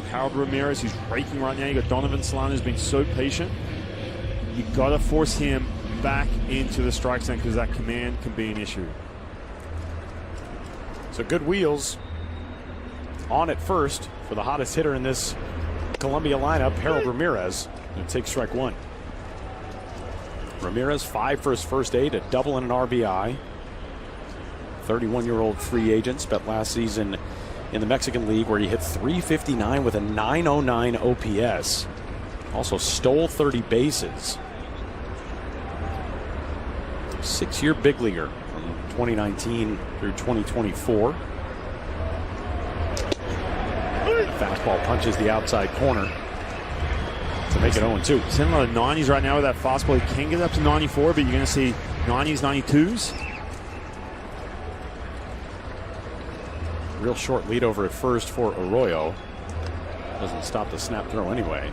Harold Ramirez, who's raking right now. You got Donovan Solano, who's been so patient. You got to force him back into the strike zone because that command can be an issue. So good wheels on at first for the hottest hitter in this Colombia lineup, Harold Ramirez. And takes strike one. Ramirez 5 for his first 8, a double and an RBI. 31-year-old free agent, spent last season in the Mexican League where he hit .359 with a .909 OPS. Also stole 30 bases. 6-year big leaguer from 2019 through 2024. Fastball punches the outside corner to make it 0-2. He's hitting a lot of 90s right now with that fastball. He can get up to 94, but you're going to see 90s, 92s. Real short lead over at first for Arroyo. Doesn't stop the snap throw anyway.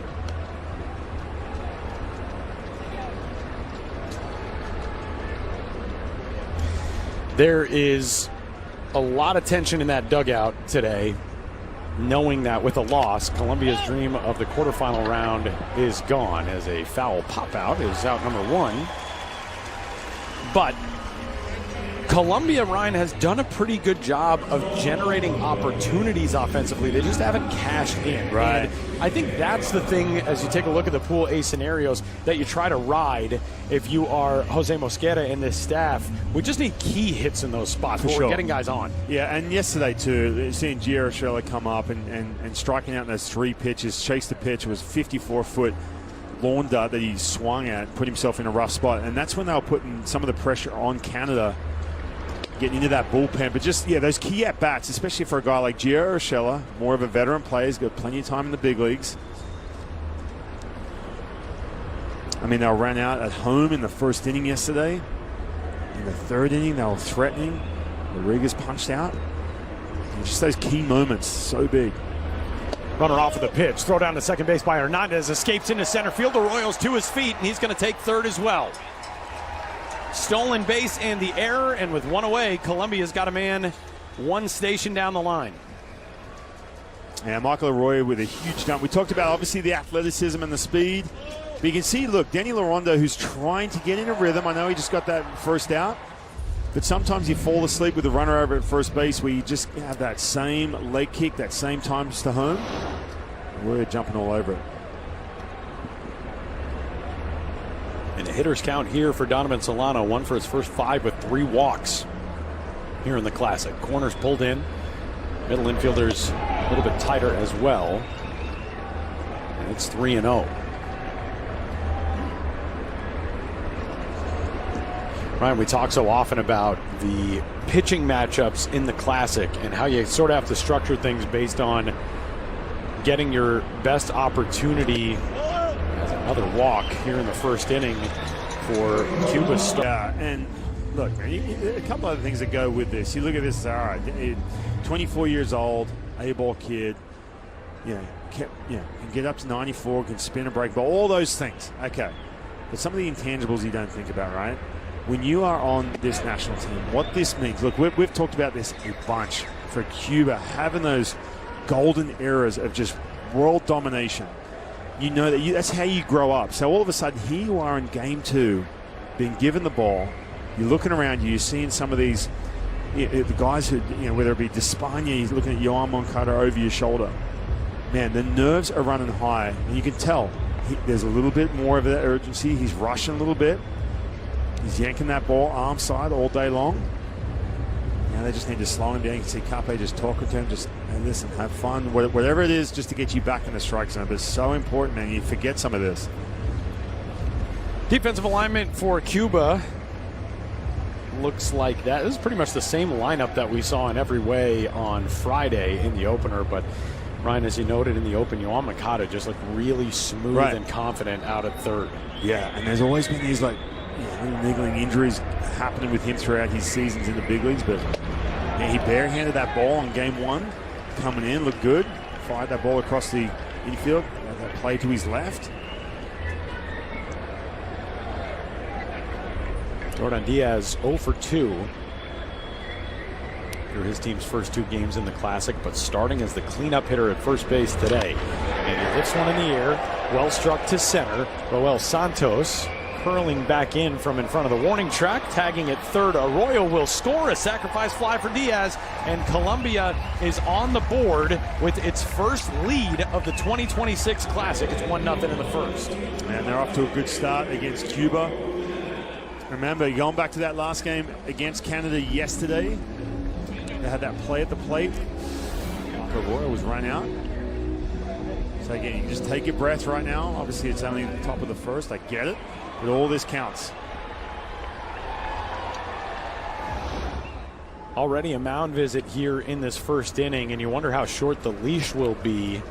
There is a lot of tension in that dugout today, knowing that with a loss, Colombia's dream of the quarterfinal round is gone, as a foul pop-out is out number 1. But Colombia, Ryan, has done a pretty good job of generating opportunities offensively. They just haven't cashed in. Right. And I think that's the thing, as you take a look at the Pool A scenarios, that you try to ride if you are Jose Mosquera and this staff. We just need key hits in those spots where we're getting guys on. Yeah, and yesterday, too, seeing Gio Urshela come up and striking out in those 3 pitches, chased the pitch, was 54-foot lawn dart that he swung at, put himself in a rough spot. And that's when they were putting some of the pressure on Canada, getting into that bullpen. But just, yeah, those key at-bats, especially for a guy like Gio Urshela, more of a veteran player, he's got plenty of time in the big leagues. I mean, they ran out at home in the first inning yesterday. In the 3rd inning, they were threatening. Rodriguez punched out. And just those key moments, so big. Runner off of the pitch. Throw down to second base by Hernandez. Escapes into center field. Arroyo's to his feet, and he's going to take third as well. Stolen base and the error, and with 1 away, Colombia's got a man 1 station down the line. Yeah, Michael Arroyo with a huge jump. We talked about, obviously, the athleticism and the speed. But you can see, look, Danny Larondo, who's trying to get in a rhythm. I know he just got that first out. But sometimes you fall asleep with the runner over at first base where you just have that same leg kick, that same time to home. Arroyo jumping all over it. And the hitters count here for Donovan Solano. 1 for his first 5 with 3 walks here in the Classic. Corners pulled in. Middle infielders a little bit tighter as well. And it's 3-0. Ryan, we talk so often about the pitching matchups in the Classic and how you sort of have to structure things based on getting your best opportunity. Another walk here in the first inning for Cuba's start. Yeah, and look, a couple other things that go with this. You look at this, all right, 24 years old, A-ball kid, can get up to 94, can spin a break ball, all those things. Okay, but some of the intangibles you don't think about, right? When you are on this national team, what this means, look, we've talked about this a bunch for Cuba, having those golden eras of just world domination. You know that's how you grow up. So all of a sudden, here you are in game 2, being given the ball. You're looking around you. You're seeing some of these, the guys who, whether it be Despaigne, he's looking at Yohan Moncada over your shoulder. Man, the nerves are running high, and you can tell there's a little bit more of that urgency. He's rushing a little bit. He's yanking that ball arm side all day long. Now they just need to slow him down. You can see Cape just talking to him, just, hey, listen, have fun, whatever it is, just to get you back in the strike zone. But it's so important, man. You forget some of this. Defensive alignment for Cuba looks like that. This is pretty much the same lineup that we saw in every way on Friday in the opener. But Ryan, as you noted in the open, Yohan Moncada just looked really smooth and confident out at third. Yeah, and there's always been these little niggling injuries happening with him throughout his seasons in the big leagues, but he barehanded that ball in game 1, coming in, looked good, fired that ball across the infield, that play to his left. Jordan Diaz 0 for 2 through his team's first 2 games in the Classic, but starting as the cleanup hitter at first base today. And he lifts one in the air, well struck to center. Roel Santos curling back in from in front of the warning track, tagging at third. Arroyo will score a sacrifice fly for Diaz, and Colombia is on the board with its first lead of the 2026 Classic. It's 1-0 in the first. And they're off to a good start against Cuba. Remember, going back to that last game against Canada yesterday, they had that play at the plate. Arroyo was run out. So again, you just take your breath right now. Obviously, it's only the top of the first. I get it. But all this counts. Already a mound visit here in this first inning, and you wonder how short the leash will be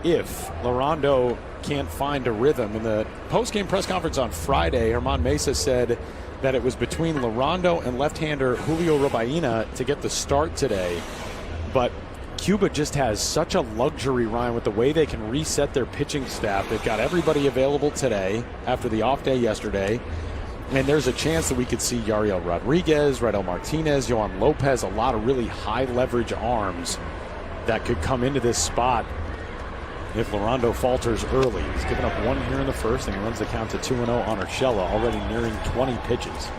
if Lorondo can't find a rhythm. In the post-game press conference on Friday, Germán Mesa said that it was between Lorondo and left-hander Julio Robaina to get the start today. But Cuba just has such a luxury, Ryan, with the way they can reset their pitching staff. They've got everybody available today after the off day yesterday. And there's a chance that we could see Yariel Rodriguez, Raidel Martinez, Yohan Lopez, a lot of really high leverage arms that could come into this spot if Lorondo falters early. He's given up 1 here in the first, and he runs the count to 2-0 on Urshela, already nearing 20 pitches.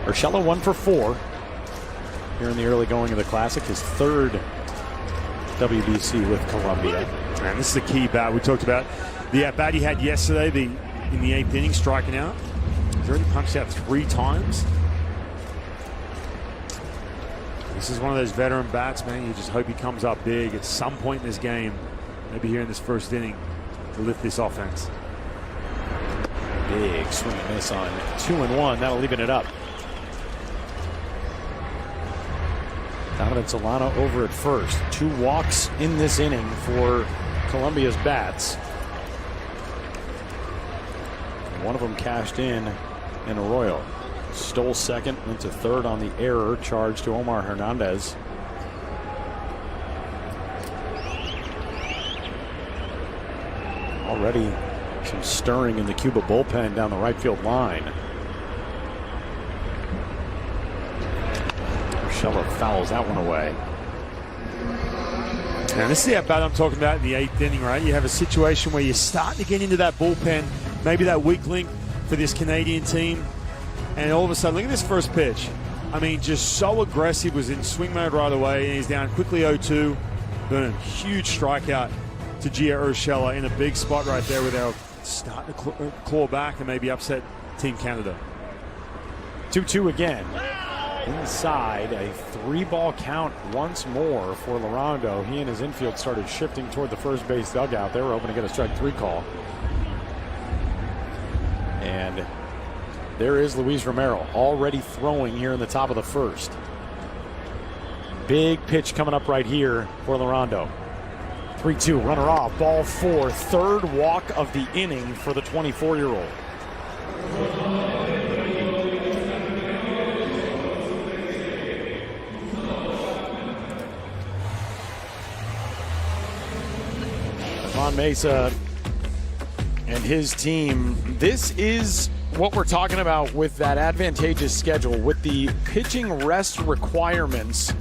Urshela 1 for 4 here in the early going of the Classic, his 3rd WBC with Colombia. And this is a key bat. We talked about the at bat he had yesterday, in the 8th inning, striking out. He's already punched out 3 times. This is one of those veteran bats, man. You just hope he comes up big at some point in this game, maybe here in this first inning, to lift this offense. Big swing and miss on 2-1. That'll even it up. Donovan Solano over at first. 2 walks in this inning for Colombia's bats. One of them cashed in Arroyo. Stole second, went to third on the error, charge to Omar Hernandez. Already some stirring in the Cuba bullpen down the right field line. Urshela fouls that one away. Now this is the at-bat I'm talking about in the 8th inning, right? You have a situation where you're starting to get into that bullpen, maybe that weak link for this Canadian team, and all of a sudden, look at this first pitch. I mean, just so aggressive, was in swing mode right away, and he's down quickly 0-2. Boom, huge strikeout to Gio Urshela in a big spot right there where they'll start to claw back and maybe upset Team Canada. 2-2 again. Inside, a 3-ball count once more for Lorondo. He and his infield started shifting toward the first base dugout. They were hoping to get a strike 3 call. And there is Luis Romero already throwing here in the top of the first. Big pitch coming up right here for Lorondo. 3-2, runner off, ball 4, 3rd walk of the inning for the 24-year-old. Germán Mesa and his team. This is what we're talking about with that advantageous schedule, with the pitching rest requirements.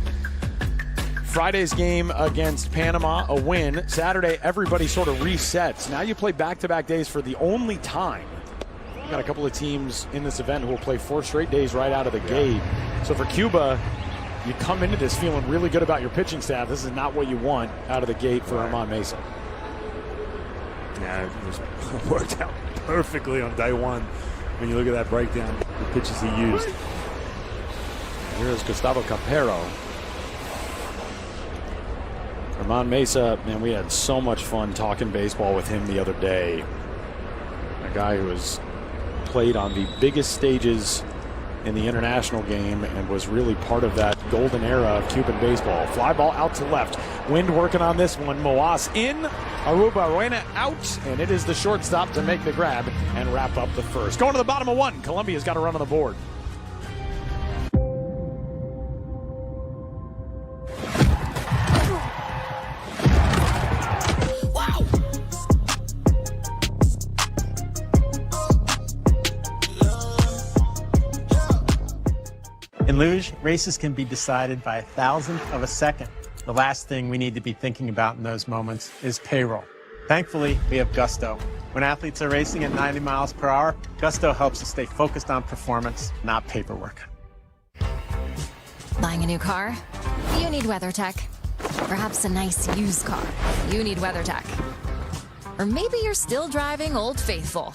Friday's game against Panama, a win. Saturday, everybody sort of resets. Now you play back-to-back days for the only time. We've got a couple of teams in this event who will play 4 straight days right out of the gate. So for Cuba, you come into this feeling really good about your pitching staff. This is not what you want out of the gate for Germán Mesa. Yeah, it was worked out perfectly on day one when you look at that breakdown, the pitches he used. Here's Gustavo Capero. Germán Mesa, man, we had so much fun talking baseball with him the other day. A guy who has played on the biggest stages in the international game and was really part of that golden era of Cuban baseball. Fly ball out to left. Wind working on this one. Moas in. Aruba Ruena out. And it is the shortstop to make the grab and wrap up the first. Going to the bottom of 1. Colombia's got a run on the board. In luge, races can be decided by 1,000th of a second. The last thing we need to be thinking about in those moments is payroll. Thankfully, we have Gusto. When athletes are racing at 90 miles per hour, Gusto helps us stay focused on performance, not paperwork. Buying a new car? You need WeatherTech. Perhaps a nice used car? You need WeatherTech. Or maybe you're still driving Old Faithful.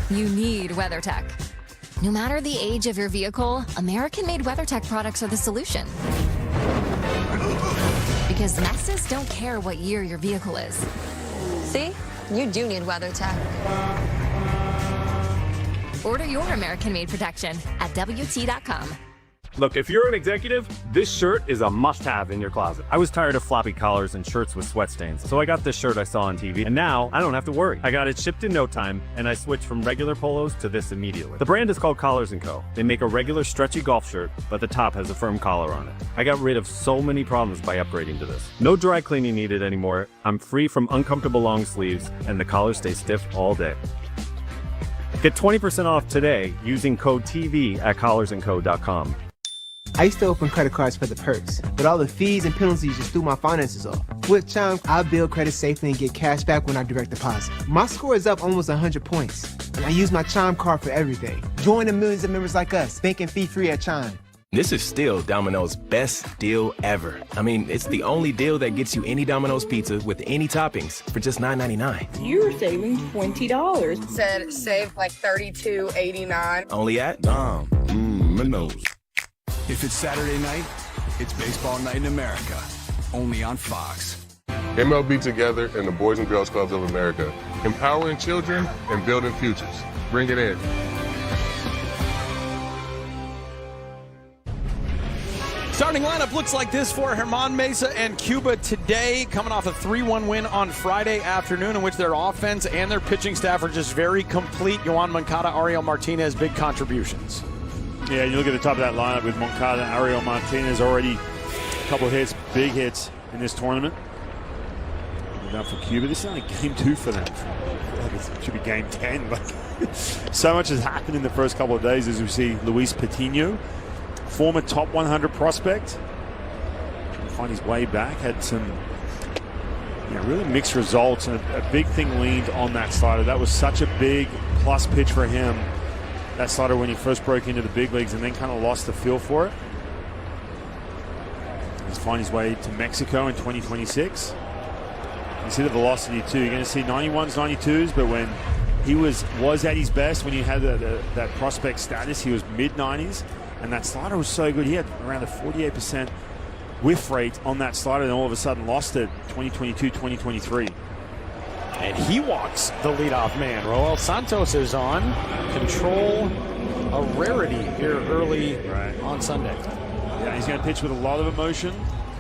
You need WeatherTech. No matter the age of your vehicle, American-made WeatherTech products are the solution. Because messes don't care what year your vehicle is. See? You do need WeatherTech. Order your American-made protection at WT.com. Look, if you're an executive, this shirt is a must-have in your closet. I was tired of floppy collars and shirts with sweat stains, so I got this shirt I saw on TV, and now I don't have to worry. I got it shipped in no time, and I switched from regular polos to this immediately. The brand is called Collars & Co. They make a regular stretchy golf shirt, but the top has a firm collar on it. I got rid of so many problems by upgrading to this. No dry cleaning needed anymore. I'm free from uncomfortable long sleeves, and the collars stay stiff all day. Get 20% off today using code TV at collarsandco.com. I used to open credit cards for the perks, but all the fees and penalties just threw my finances off. With Chime, I build credit safely and get cash back when I direct deposit. My score is up almost 100 points, and I use my Chime card for everything. Join the millions of members like us, banking fee-free at Chime. This is still Domino's best deal ever. I mean, it's the only deal that gets you any Domino's pizza with any toppings for just $9.99. You're saving $20. Said save like $32.89. Only at Domino's. If it's Saturday night, it's baseball night in America, only on Fox. MLB Together and the Boys and Girls Clubs of America, empowering children and building futures. Bring it in. Starting lineup looks like this for Germán Mesa and Cuba today, coming off a 3-1 win on Friday afternoon, in which their offense and their pitching staff are just very complete. Yoan Moncada, Ariel Martinez, big contributions. Yeah, you look at the top of that lineup with Moncada and Ariel Martinez, already a couple of hits, big hits in this tournament. Now for Cuba, this is only game 2 for them. I feel like it should be game 10, but so much has happened in the first couple of days as we see Luis Patino, former top 100 prospect, trying to find his way back, had some really mixed results, and a big thing leaned on that slider. That was such a big plus pitch for him. That slider when he first broke into the big leagues and then kind of lost the feel for it. He's finding his way to Mexico in 2026. You see the velocity too. You're going to see 91s, 92s, but when he was at his best, when he had that prospect status, he was mid-90s, and that slider was so good. He had around a 48% whiff rate on that slider, and all of a sudden lost it 2022, 2023. And he walks the leadoff man. Roel Santos is on. Control, a rarity here early on Sunday. Yeah, he's going to pitch with a lot of emotion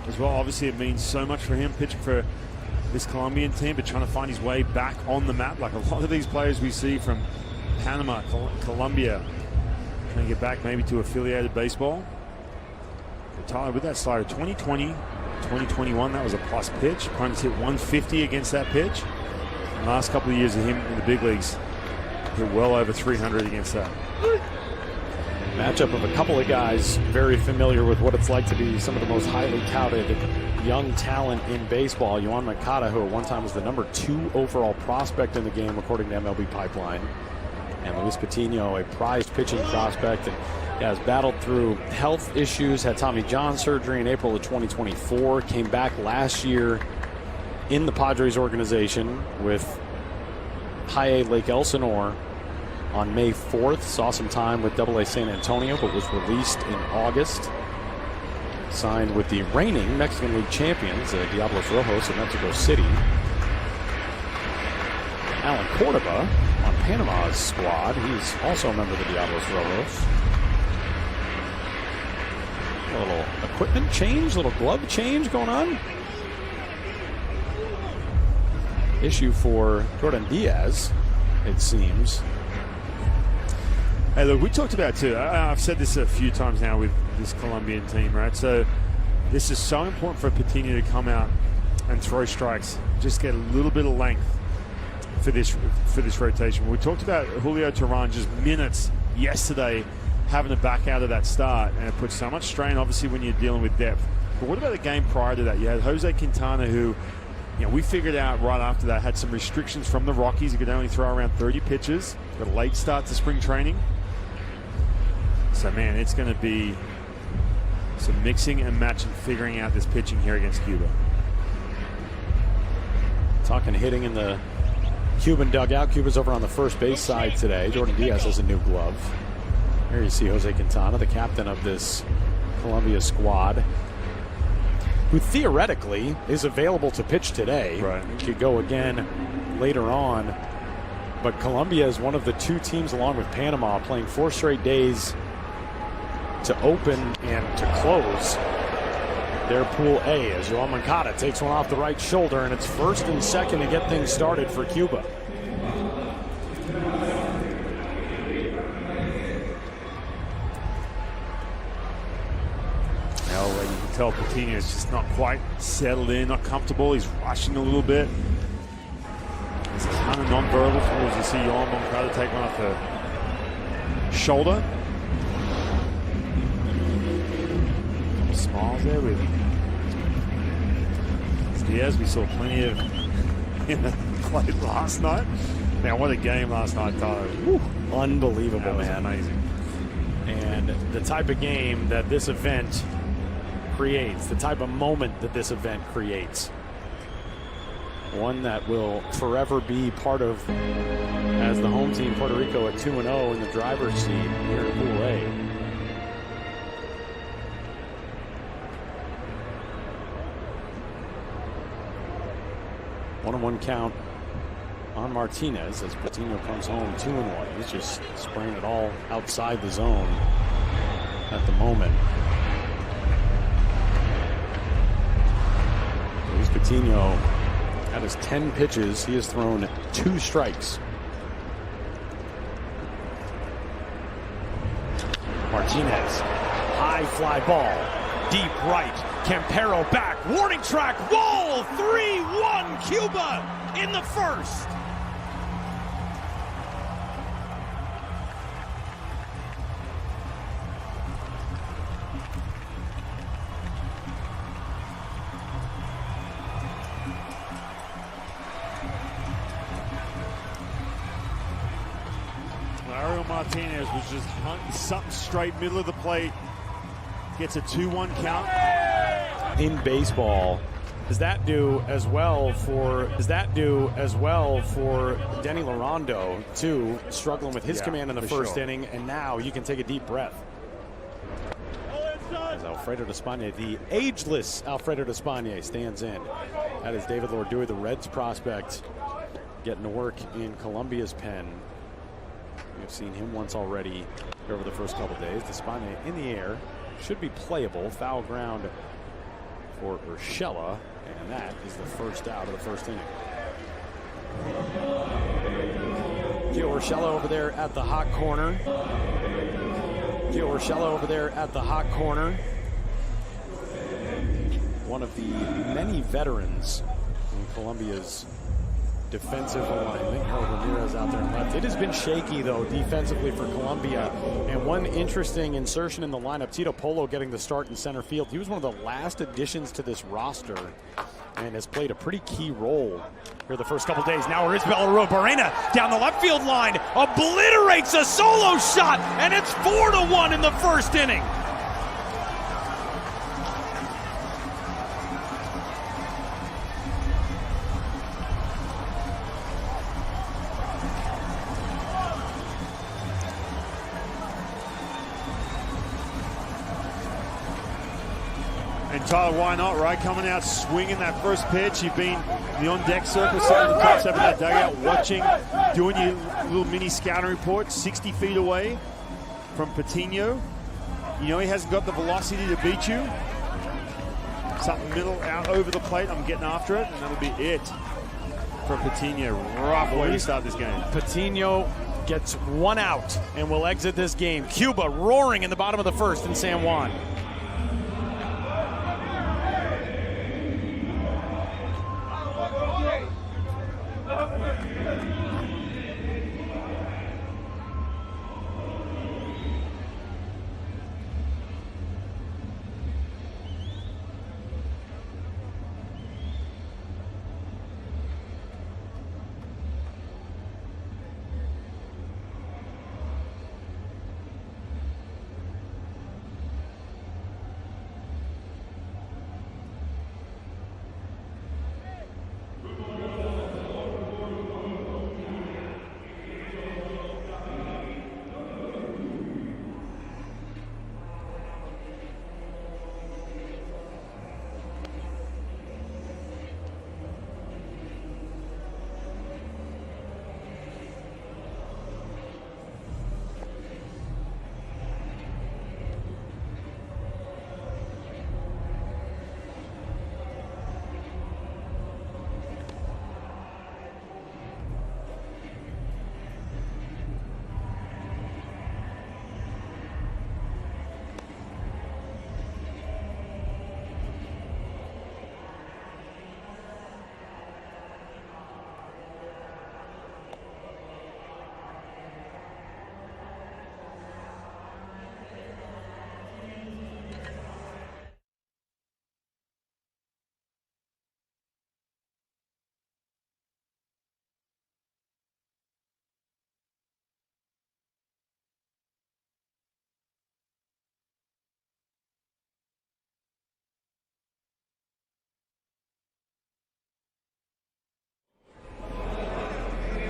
as well. Obviously, it means so much for him pitching for this Colombian team, but trying to find his way back on the map. Like a lot of these players we see from Panama, Colombia, trying to get back maybe to affiliated baseball. But Tyler, with that slider, 2020, 2021, that was a plus pitch. Opponents hit 150 against that pitch. The last couple of years of him in the big leagues, hit well over 300 against that. Matchup of a couple of guys very familiar with what it's like to be some of the most highly touted young talent in baseball. Yoan Moncada, who at one time was the number 2 overall prospect in the game, according to MLB Pipeline. And Luis Patino, a prized pitching prospect, and has battled through health issues, had Tommy John surgery in April of 2024, came back last year in the Padres organization with High A Lake Elsinore on May 4th. Saw some time with Double A San Antonio, but was released in August. Signed with the reigning Mexican League champions, Diablos Rojos of Mexico City. Alan Cordova on Panama's squad. He's also a member of the Diablos Rojos. A little equipment change, a little glove change going on. Issue for Jordan Diaz, it seems. Hey, look, we talked about too. I've said this a few times now with this Colombian team, right? So this is so important for Patino to come out and throw strikes, just get a little bit of length for this rotation. We talked about Julio Teheran just minutes yesterday, having to back out of that start, and it puts so much strain, obviously, when you're dealing with depth. But what about the game prior to that? You had Jose Quintana, who, we figured out right after that had some restrictions from the Rockies. He could only throw around 30 pitches. Got a late start to spring training. So, man, it's going to be some mixing and matching, figuring out this pitching here against Cuba. Talking hitting in the Cuban dugout. Cuba's over on the first base side today. Jordan Diaz has a new glove. Here you see Jose Quintana, the captain of this Colombia squad, who theoretically is available to pitch today. Right. He could go again later on. But Colombia is one of the 2 teams, along with Panama, playing 4 straight days to open and to close their Pool A, as Joao Moncada takes one off the right shoulder, and it's first and second to get things started for Cuba. Now, you can tell Patino is just not quite settled in, not comfortable. He's rushing a little bit. There's a ton of non-verbal forwards. You see Joao Moncada take one off the shoulder. Smiles there with Diaz. We saw plenty of in the play last night. Man, what a game last night, Tyler. Woo. Unbelievable, man. Amazing. And the type of game that this event creates, the type of moment that this event creates. One that will forever be part of, as the home team, Puerto Rico at 2-0 in the driver's seat here in Pool A. 1-1 count on Martinez as Patino comes home 2-1. He's just spraying it all outside the zone at the moment. Luis Patino, at his 10 pitches, he has thrown 2 strikes. Martinez, high fly ball, deep right. Campero back, warning track, wall, 3-1 Cuba in the first. Mario Martinez was just hunting something straight, middle of the plate. Gets a 2-1 count. In baseball, does that do as well for Denny Larondo too, struggling with his command in the first inning, and now you can take a deep breath. As Alfredo Despaigne, the ageless Alfredo Despaigne, stands in. That is David Lourdes, the Reds prospect, getting to work in Colombia's pen. We've seen him once already over the first couple days. Despaigne in the air, should be playable. Foul ground for Urshela, and that is the first out of the first inning. Gio Urshela over there at the hot corner. One of the many veterans in Colombia's defensive alignment. Harold Ramirez out there on left. It has been shaky, though, defensively for Colombia. And one interesting insertion in the lineup, Tito Polo getting the start in center field. He was one of the last additions to this roster and has played a pretty key role here the first couple days. Now Isabel Barrena down the left field line, obliterates a solo shot, and it's 4-1 in the first inning. And Tyler, why not, right? Coming out swinging that first pitch. You've been in the on-deck circle, sitting in the top seven of that dugout, watching, doing your little mini scouting report, 60 feet away from Patino. You know he hasn't got the velocity to beat you. Something middle out over the plate. I'm getting after it, and that'll be it for Patino. Rough way to start this game. Patino gets one out and will exit this game. Cuba roaring in the bottom of the first in San Juan.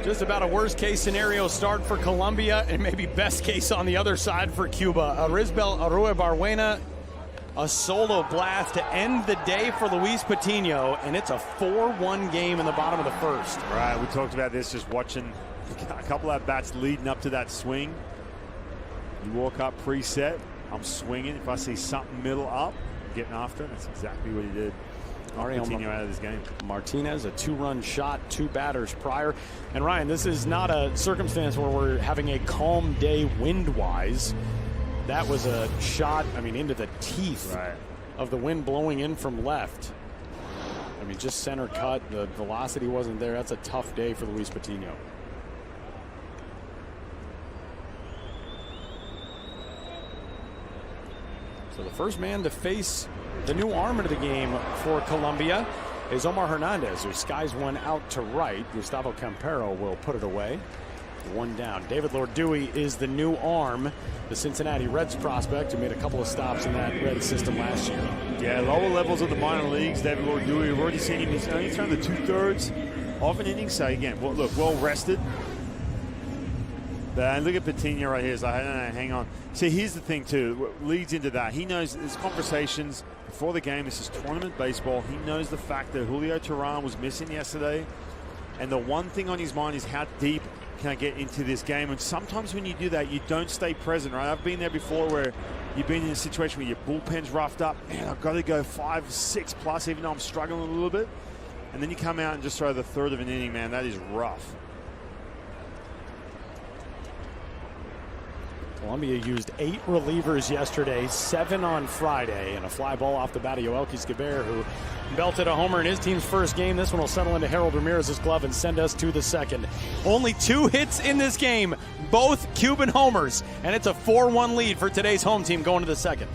Just about a worst-case scenario start for Colombia and maybe best case on the other side for Cuba. Arizbel Arruebarrena, a solo blast to end the day for Luis Patino, and it's a 4-1 game in the bottom of the first. Right, we talked about this just watching a couple of bats leading up to that swing. You walk up preset, I'm swinging. If I see something middle up, I'm getting after it. That's exactly what he did. Continue out of this game. Martinez, a 2-run shot, 2 batters prior. And Ryan, this is not a circumstance where we're having a calm day wind-wise. That was a shot, I mean, into the teeth of the wind blowing in from left. I mean, just center cut. The velocity wasn't there. That's a tough day for Luis Patino. So the first man to face the new arm into the game for Colombia is Omar Hernandez, who skies one out to right. Gustavo Campero will put it away. 1 down. David Lordui is the new arm, the Cincinnati Reds prospect who made a couple of stops in that Reds system last year. Yeah, lower levels of the minor leagues. David Lordui, we've already seen him. He's only thrown the 2/3 of an inning. So again, well rested. But look at Patino right here. So, hang on. See, here's the thing too. What leads into that, he knows there's conversations before the game. This is tournament baseball. He knows the fact that Julio Teheran was missing yesterday, and the one thing on his mind is how deep can I get into this game. And sometimes when you do that, you don't stay present, right? I've been there before where you've been in a situation where your bullpen's roughed up. Man, I've got to go 5, 6 plus, even though I'm struggling a little bit. And then you come out and just throw the 1/3 of an inning, man. That is rough. Colombia used 8 relievers yesterday, 7 on Friday, and a fly ball off the bat of Yoelqui Escobar, who belted a homer in his team's first game. This one will settle into Harold Ramirez's glove and send us to the second. Only 2 hits in this game, both Cuban homers, and it's a 4-1 lead for today's home team going to the second.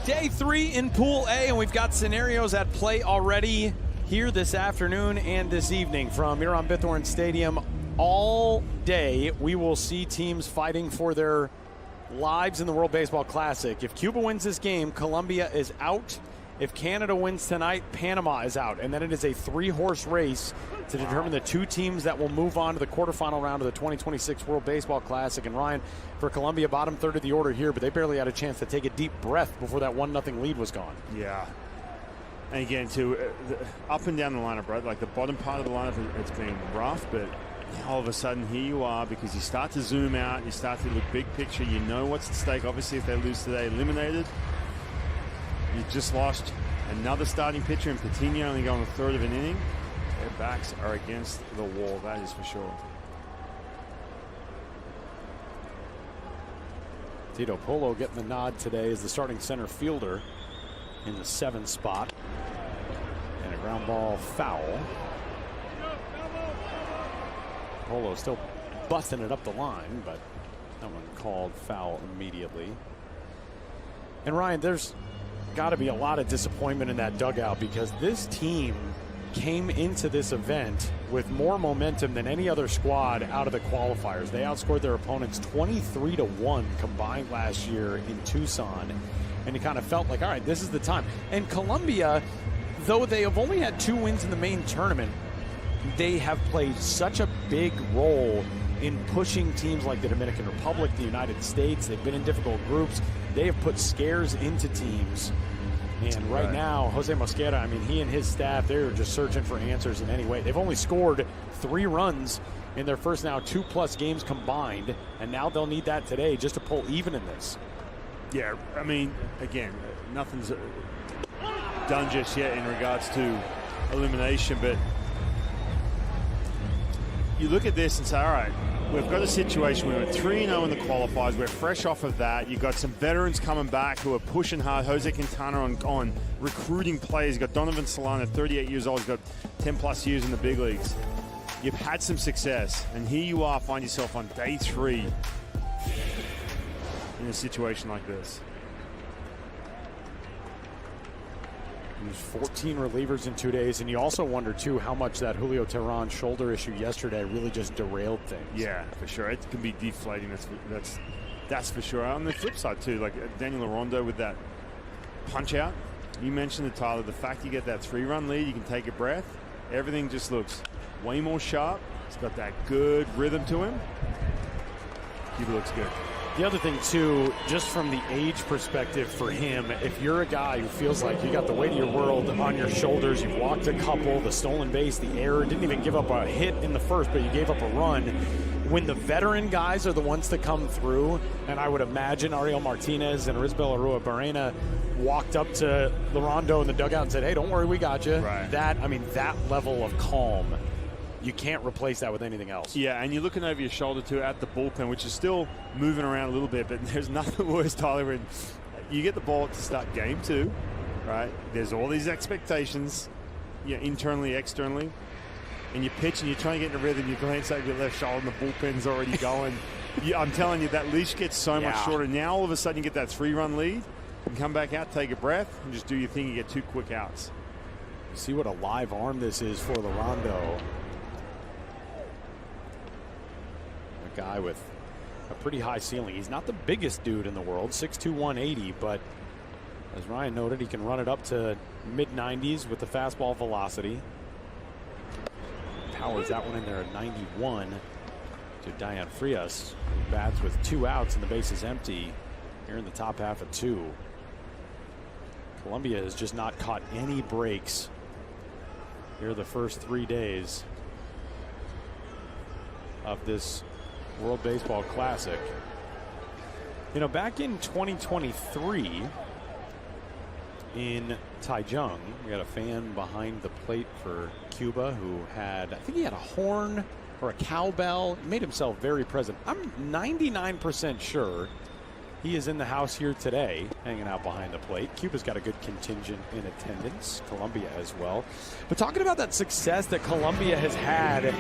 Day 3 in Pool A, and we've got scenarios at play already here this afternoon and this evening from Miran Bithorn Stadium. All day, we will see teams fighting for their lives in the World Baseball Classic. If Cuba wins this game, Colombia is out. If Canada wins tonight, Panama is out. And then it is a 3-horse race to determine the 2 teams that will move on to the quarterfinal round of the 2026 World Baseball Classic. And Ryan, for Colombia, bottom third of the order here, but they barely had a chance to take a deep breath before that 1-0 lead was gone. Yeah. And again, up and down the lineup, right? Like the bottom part of the lineup, it's been rough, but all of a sudden here you are, because you start to zoom out, you start to look big picture, you know what's at stake. Obviously, if they lose today, eliminated. You just lost another starting pitcher in Patino, only going a third of an inning. Their backs are against the wall, that is for sure. Tito Polo getting the nod today as the starting center fielder in the 7th spot. And a ground ball foul. Polo still busting it up the line, but that one called foul immediately. And Ryan, there's got to be a lot of disappointment in that dugout, because this team came into this event with more momentum than any other squad out of the qualifiers. They outscored their opponents 23-1 combined last year in Tucson, and it kind of felt like, all right, this is the time. And Colombia, though they have only had 2 wins in the main tournament, they have played such a big role in pushing teams like the Dominican Republic, the United States. They've been in difficult groups. They have put scares into teams. And right now, Jose Mosquera, I mean, he and his staff, they're just searching for answers in any way. They've only scored 3 runs in their first now 2+ games combined, and now they'll need that today just to pull even in this. Yeah, I mean, again, nothing's done just yet in regards to elimination, but you look at this and say, all right, we've got a situation. We went 3-0 in the qualifiers. We're fresh off of that. You've got some veterans coming back who are pushing hard. Jose Quintana on recruiting players. You've got Donovan Solano, 38 years old. He's got 10+ years in the big leagues. You've had some success, and here you are, find yourself on day 3 in a situation like this. There's 14 relievers in 2 days, and you also wonder, too, how much that Julio Teheran shoulder issue yesterday really just derailed things. Yeah, for sure. It can be deflating. That's for sure. On the flip side, too, like Daniel Orondo with that punch out. You mentioned it, Tyler. The fact you get that 3-run lead, you can take a breath. Everything just looks way more sharp. It's got that good rhythm to him. He looks good. The other thing, too, just from the age perspective for him, if you're a guy who feels like you got the weight of your world on your shoulders, you've walked a couple, the stolen base, the error, didn't even give up a hit in the first, but you gave up a run. When the veteran guys are the ones to come through, and I would imagine Ariel Martinez and Risbel Arua Barrena walked up to Lorondo in the dugout and said, hey, don't worry, we got you. Right. That level of calm, you can't replace that with anything else. Yeah, and you're looking over your shoulder, too, at the bullpen, which is still moving around a little bit, but there's nothing worse, Tyler, when you get the ball to start game 2, right? There's all these expectations, internally, externally, and you pitch and you're trying to get in a rhythm, you glance over your left shoulder and the bullpen's already going. I'm telling you, that leash gets so much shorter. Now, all of a sudden, you get that 3-run lead, you can come back out, take a breath, and just do your thing. You get 2 quick outs. You see what a live arm this is for Lorondo. Guy with a pretty high ceiling. He's not the biggest dude in the world, 6'2", 180, but as Ryan noted, he can run it up to mid-90s with the fastball velocity. Powers that one in there at 91 to Dayan Frias, who bats with 2 outs and the base is empty here in the top half of 2. Colombia has just not caught any breaks here the first 3 days of this World Baseball Classic. You know, back in 2023 in Taichung, we had a fan behind the plate for Cuba who had, I think he had a horn or a cowbell, made himself very present. I'm 99% sure he is in the house here today, hanging out behind the plate. Cuba's got a good contingent in attendance, Colombia as well. But talking about that success that Colombia has had,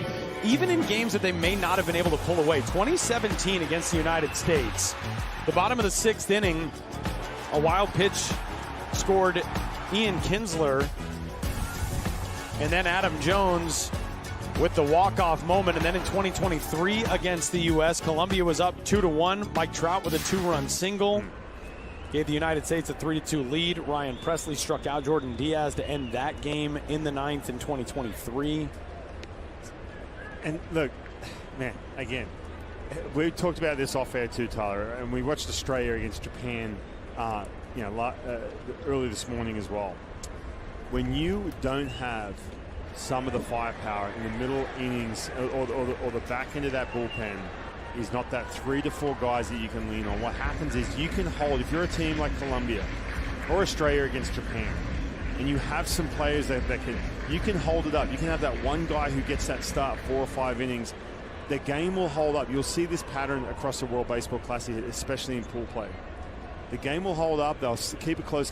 even in games that they may not have been able to pull away. 2017 against the United States, the bottom of the 6th inning, a wild pitch scored Ian Kinsler, and then Adam Jones with the walk-off moment. And then in 2023 against the U.S., Colombia was up 2-1. Mike Trout with a 2-run single gave the United States a 3-2 lead. Ryan Presley struck out Jordan Diaz to end that game in the 9th in 2023. And look, man, again, we talked about this off air too, Tyler, and we watched Australia against Japan early this morning as well. when you don't have some of the firepower in the middle innings or the back end of that bullpen is not that 3 to 4 guys that you can lean on. What happens is you can hold, if you're a team like Colombia or Australia against Japan, and you have some players that you can hold it up. You can have that one guy who gets that start 4 or 5 innings. The game will hold up. You'll see this pattern across the World Baseball Classic, especially in pool play. The game will hold up. They'll keep it close,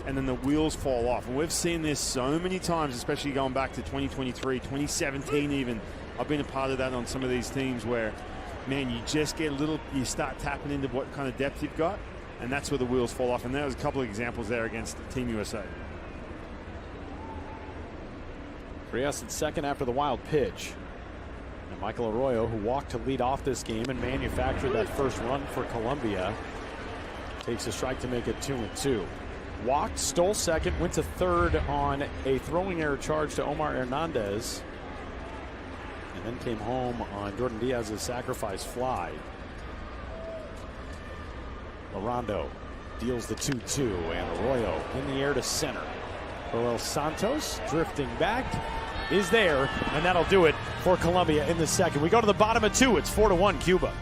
and then the wheels fall off. And we've seen this so many times, especially going back to 2023, 2017 even. I've been a part of that on some of these teams where, man, you just get you start tapping into what kind of depth you've got, and that's where the wheels fall off. And there was a couple of examples there against Team USA. Frias at second after the wild pitch. And Michael Arroyo, who walked to lead off this game and manufactured that first run for Colombia, takes a strike to make it 2-2. Walked, stole second, went to third on a throwing error charge to Omar Hernandez, and then came home on Jordan Diaz's sacrifice fly. Larondo deals the 2-2, and Arroyo in the air to center. Joel Santos drifting back is there, and that'll do it for Colombia in the second. We go to the bottom of 2. It's 4-1 Cuba.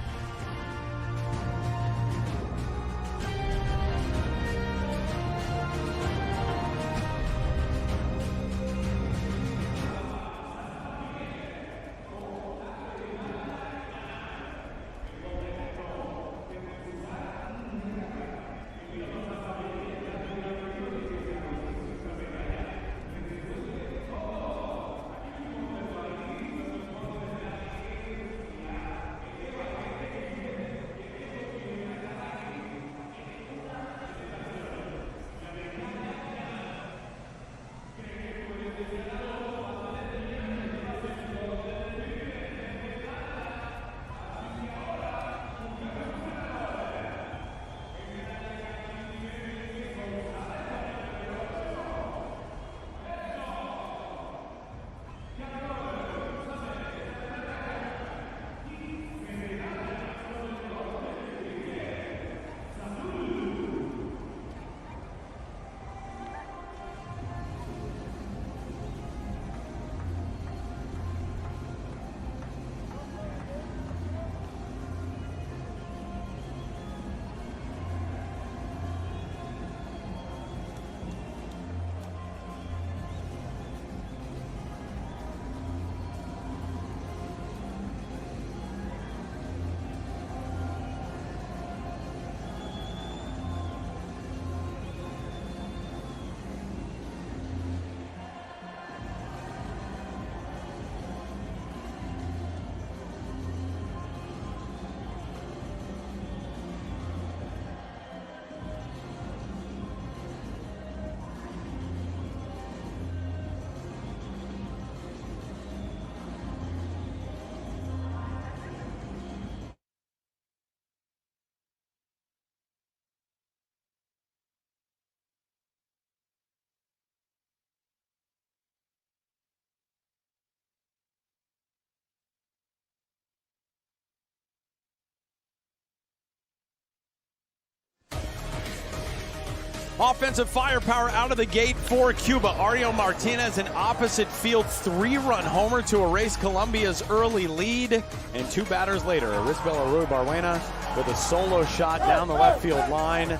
Offensive firepower out of the gate for Cuba. Ariel Martinez, an opposite field 3-run homer to erase Colombia's early lead. And 2 batters later, Arizbel Arroyo-Baruena with a solo shot down the left field line.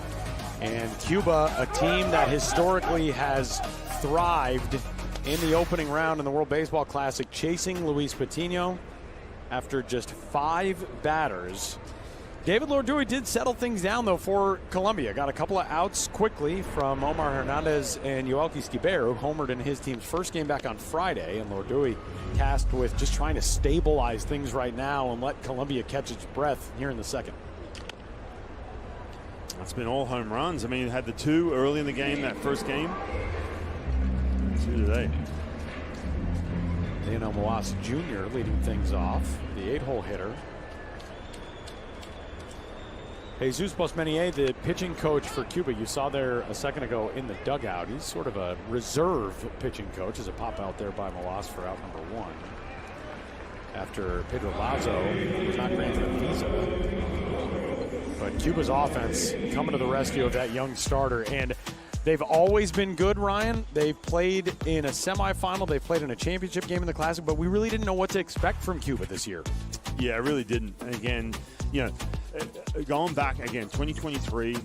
And Cuba, a team that historically has thrived in the opening round in the World Baseball Classic, chasing Luis Patino after just 5 batters. David Lourdes did settle things down, though, for Colombia. Got a couple of outs quickly from Omar Hernandez and Yoelqui Esquivel, who homered in his team's first game back on Friday. And Lourdes tasked with just trying to stabilize things right now and let Colombia catch its breath here in the second. It's been all home runs. I mean, it had the 2 early in the game, that first game. 2 today. Leonel Moas Jr. leading things off, the 8-hole hitter. Jesus Bosmenier, the pitching coach for Cuba, you saw there a second ago in the dugout. He's sort of a reserve pitching coach. As a pop out there by Moas for out number 1. After Pedro Lazo was not granted a visa. But Cuba's offense coming to the rescue of that young starter. And They've always been good, Ryan. They played in a semifinal. They played in a championship game in the Classic, but we really didn't know what to expect from Cuba this year. Yeah, I really didn't. And again, going back again, 2023,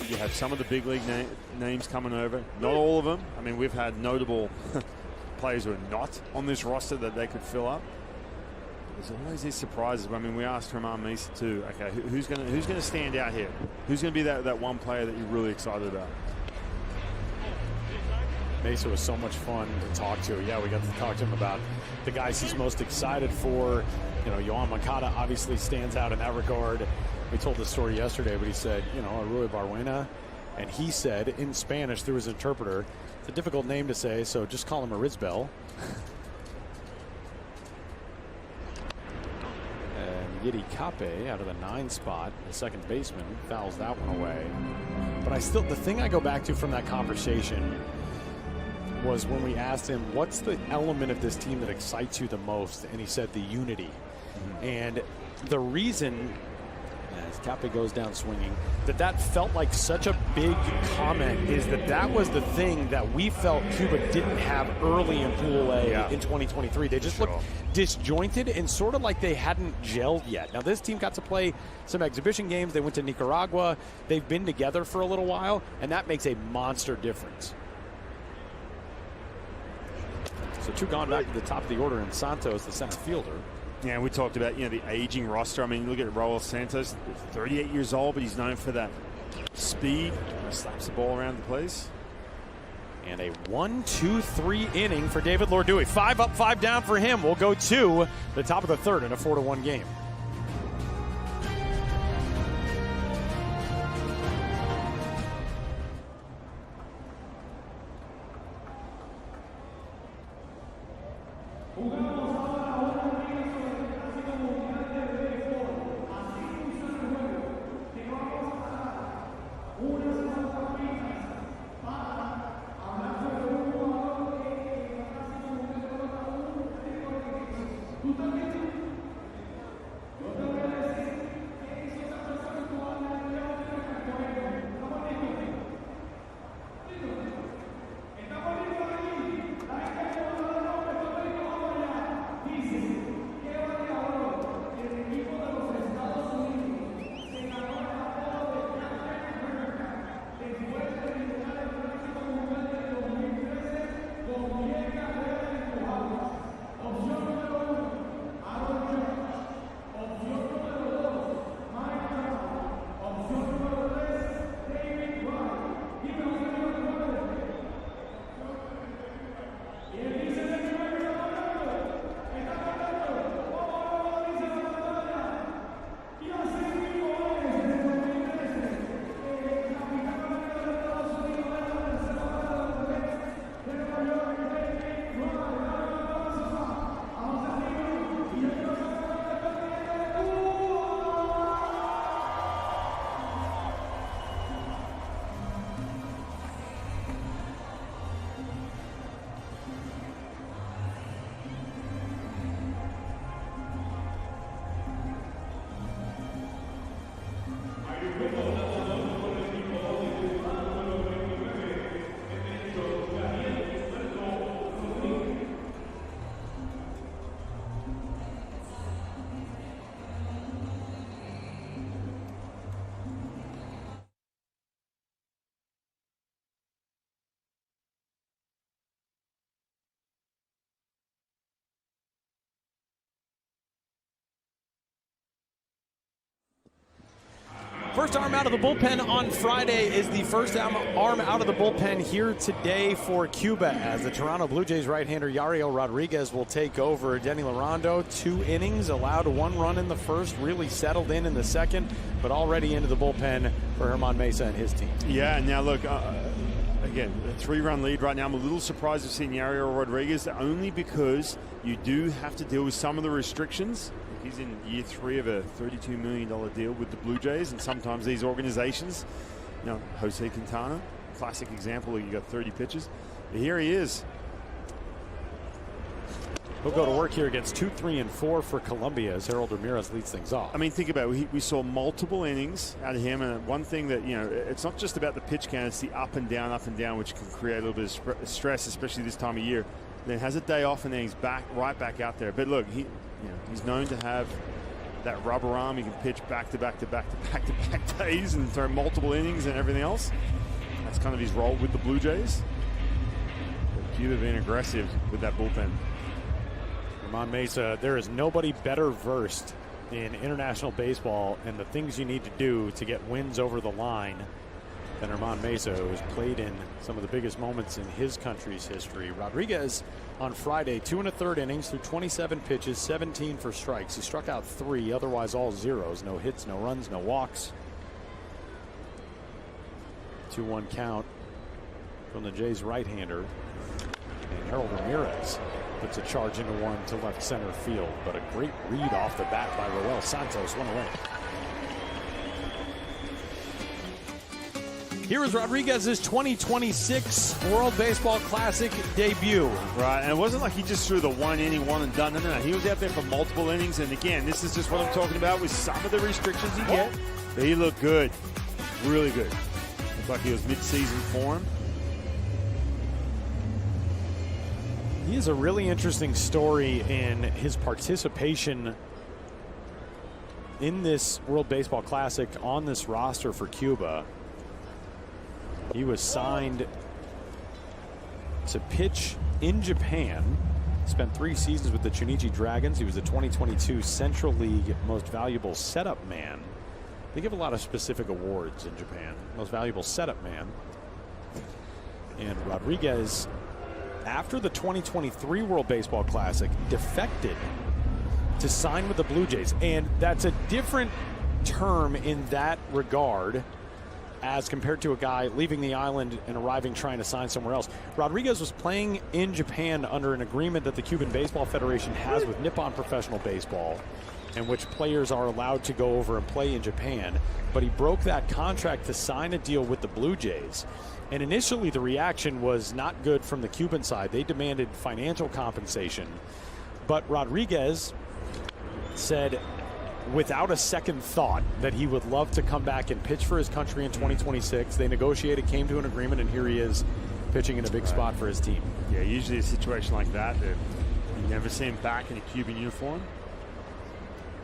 you have some of the big league names coming over. Not all of them. I mean, we've had notable players who are not on this roster that they could fill up. There's always these surprises. I mean, we asked Herman Mesa too. Okay, who's gonna stand out here? Who's gonna be that one player that you're really excited about? Mesa was so much fun to talk to. Yeah, we got to talk to him about the guys he's most excited for. Yohan Moncada obviously stands out in that regard. We told the story yesterday, but he said, Arroyo Barbuena. And he said in Spanish through his interpreter, it's a difficult name to say, so just call him Arizbel. And Yiddy Cape out of the 9 spot, the second baseman, fouls that one away. But the thing I go back to from that conversation was when we asked him, what's the element of this team that excites you the most? And he said the unity. Mm-hmm. And the reason, as Cape goes down swinging, that felt like such a big comment is that was the thing that we felt Cuba didn't have early in Pool A in 2023. They just looked disjointed and sort of like they hadn't gelled yet. Now, this team got to play some exhibition games. They went to Nicaragua. They've been together for a little while, and that makes a monster difference. So 2 gone back to the top of the order, and Santos, the center fielder. Yeah, we talked about the aging roster. I mean, look at Raul Santos, 38 years old, but he's known for that speed. He slaps the ball around the place. And a 1-2-3 inning for David Lourdes. 5 up, 5 down for him. We'll go to the top of the 3rd in a 4-1 game. First arm out of the bullpen on Friday is the first arm out of the bullpen here today for Cuba, as the Toronto Blue Jays right-hander Yariel Rodriguez will take over. Denny Larondo, 2 innings, allowed 1 run in the first, really settled in the second, but already into the bullpen for Herman Mesa and his team. Yeah, now look, again, a 3-run lead right now. I'm a little surprised to see Yariel Rodriguez, only because you do have to deal with some of the restrictions. He's in year 3 of a $32 million deal with the Blue Jays, and sometimes these organizations, Jose Quintana, classic example, you got 30 pitches. But here he is. He'll go to work here against 2, 3, and 4 for Colombia as Harold Ramirez leads things off. I mean, think about it. We saw multiple innings out of him, and one thing that, it's not just about the pitch count, it's the up and down, which can create a little bit of stress, especially this time of year. Then has a day off, and then he's right back out there. But look, he's known to have that rubber arm. He can pitch back to back days and throw multiple innings and everything else. That's kind of his role with the Blue Jays. But Cuba being aggressive with that bullpen. Ramon Mesa, there is nobody better versed in international baseball and the things you need to do to get wins over the line than Ramon Mesa, who has played in some of the biggest moments in his country's history. Rodriguez on Friday, 2 1/3 innings through 27 pitches, 17 for strikes. He struck out 3, otherwise all zeros. No hits, no runs, no walks. 2-1 count from the Jays' right-hander. And Harold Ramirez puts a charge into one to left center field, but a great read off the bat by Roel Santos, 1 away. Here is Rodriguez's 2026 World Baseball Classic debut. Right, and it wasn't like he just threw the 1 inning, one and done. No. He was out there for multiple innings, and again, this is just what I'm talking about with some of the restrictions he get. But he looked good, really good. Looked like he was mid-season form. He has a really interesting story in his participation in this World Baseball Classic on this roster for Cuba. He was signed to pitch in Japan. Spent 3 seasons with the Chunichi Dragons. He was the 2022 Central League Most Valuable Setup Man. They give a lot of specific awards in Japan. Most Valuable Setup Man. And Rodriguez, after the 2023 World Baseball Classic, defected to sign with the Blue Jays. And that's a different term in that regard as compared to a guy leaving the island and arriving trying to sign somewhere else. Rodriguez was playing in Japan under an agreement that the Cuban Baseball Federation has with Nippon Professional Baseball, in which players are allowed to go over and play in Japan. But he broke that contract to sign a deal with the Blue Jays. And initially the reaction was not good from the Cuban side. They demanded financial compensation. But Rodriguez said without a second thought that he would love to come back and pitch for his country in 2026. They negotiated, came to an agreement, and here he is pitching in a big spot for his team. Yeah, usually a situation like that, you never see him back in a Cuban uniform.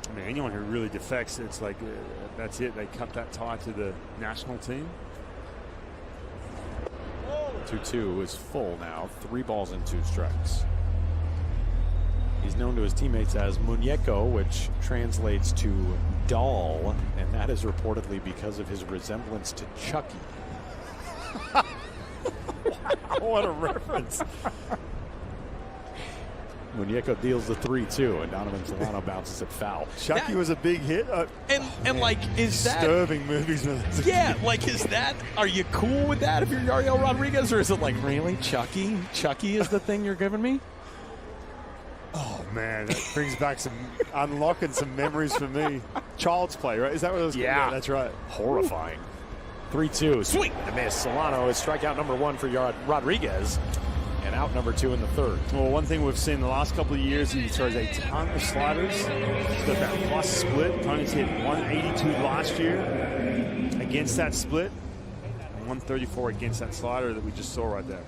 I mean, anyone who really defects, it's like, that's it. They cut that tie to the national team. 2-2 is full now. 3 balls and 2 strikes. He's known to his teammates as Muñeco, which translates to doll, and that is reportedly because of his resemblance to Chucky. Wow, what a reference. Muñeco deals the 3-2, and Donovan Solano bounces it foul. Chucky was a big hit. And like, is that disturbing movies? Yeah, like, is that? Are you cool with that if you're Yariel Rodriguez, or is it like, really, Chucky? Chucky is the thing you're giving me? Oh man, that brings back unlocking some memories for me. Child's Play, right? Is that what it was? Yeah, that's right. Horrifying. 3-2, swing and a miss. Solano is strikeout number 1 for Rodriguez, and out number 2 in the 3rd. Well, one thing we've seen the last couple of years, he throws a ton of sliders. He's got that plus split. Tony's hit 182 last year against that split, and 134 against that slider that we just saw right there.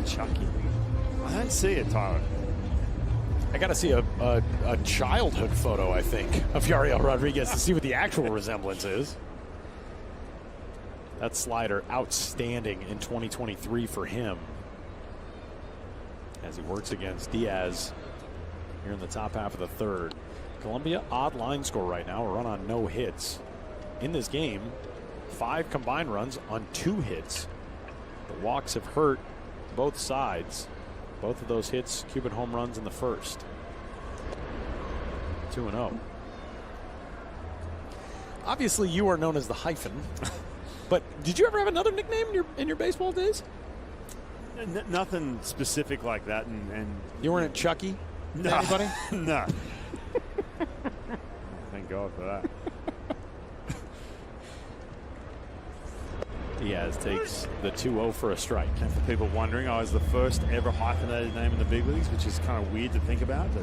Chucky. I don't see it, Tyler. I got to see a childhood photo, I think, of Yariel Rodriguez to see what the actual resemblance is. That slider outstanding in 2023 for him as he works against Diaz here in the top half of the 3rd. Colombia, odd line score right now, a run on no hits. In this game, 5 combined runs on 2 hits. The walks have hurt both sides. Both of those hits, Cuban home runs in the 1st. 2-0. Obviously, you are known as the Hyphen. But did you ever have another nickname in your baseball days? Nothing specific like that. And you weren't a Chucky? No. Anybody? No. Thank God for that. Diaz takes the 2-0 for a strike. And for people wondering, I was the first ever hyphenated name in the big leagues, which is kind of weird to think about, but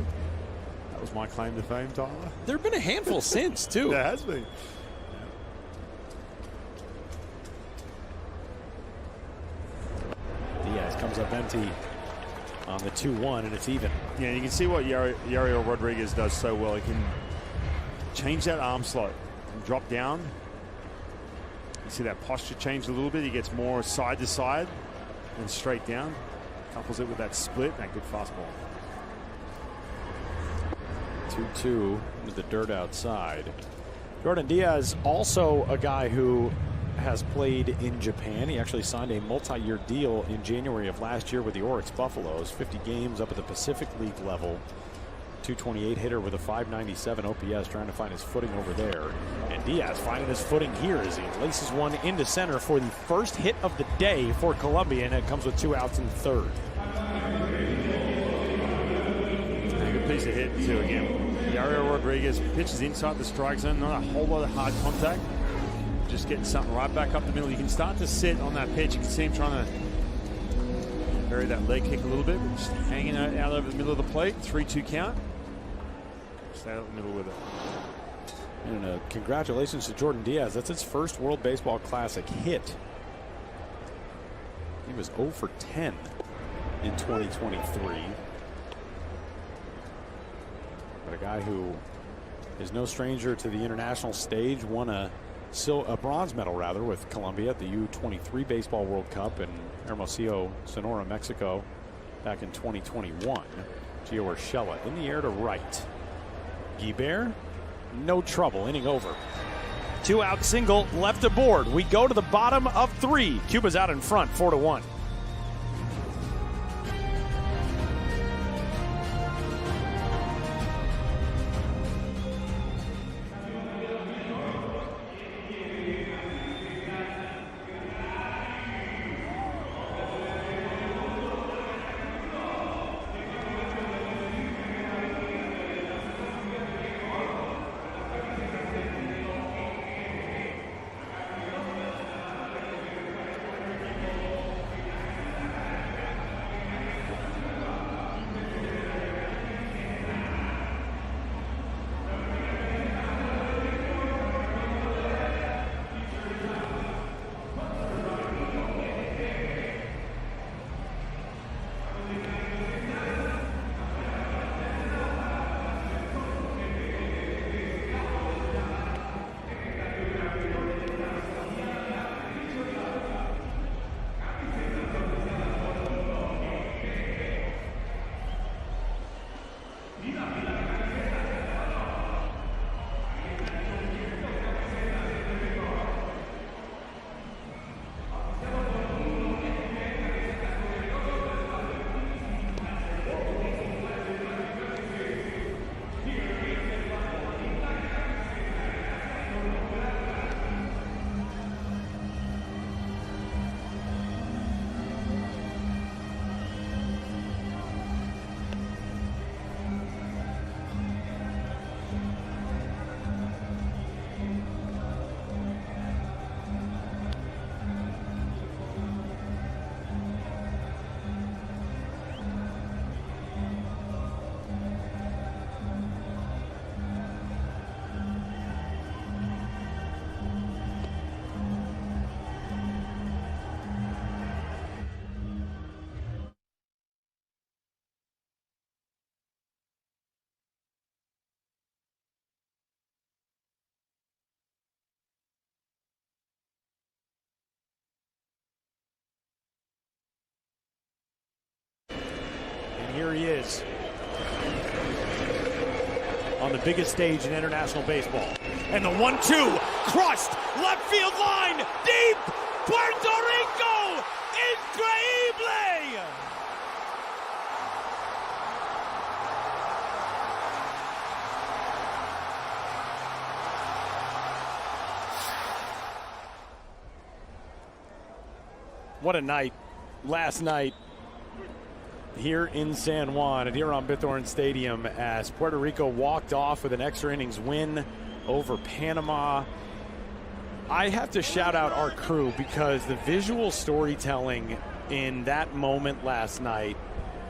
that was my claim to fame, Tyler. There have been a handful since, too. There has been. Diaz comes up empty on the 2-1, and it's even. Yeah, you can see what Yariel Rodriguez does so well. He can change that arm slot and drop down. You see that posture change a little bit. He gets more side to side and straight down. Couples it with that split, that good fastball. 2-2 with the dirt outside. Jordan Diaz, also a guy who has played in Japan. He actually signed a multi-year deal in January of last year with the Oryx Buffaloes. 50 games up at the Pacific League level. 228 hitter with a 597 OPS, trying to find his footing over there. And Diaz finding his footing here as he laces one into center for the first hit of the day for Colombia, and it comes with 2 outs in the third. A good piece of hit too again. Yariel Rodriguez pitches inside the strike zone, not a whole lot of hard contact. Just getting something right back up the middle. You can start to sit on that pitch. You can see him trying to bury that leg kick a little bit, just hanging out over the middle of the plate. 3-2 count. Stay out in the middle with it. And congratulations to Jordan Diaz. That's his first World Baseball Classic hit. He was 0 for 10 in 2023. But a guy who is no stranger to the international stage, won a bronze medal with Colombia at the U23 Baseball World Cup in Hermosillo, Sonora, Mexico back in 2021. Gio Urshela in the air to right. Guibert, no trouble, inning over. 2-out single left aboard. We go to the bottom of 3. Cuba's out in front, 4-1. Here he is on the biggest stage in international baseball. And the 1-2 crushed left field line deep. Puerto Rico, increíble! What a night last night here in San Juan at Huron Bithorn Stadium as Puerto Rico walked off with an extra innings win over Panama. I have to shout out our crew because the visual storytelling in that moment last night,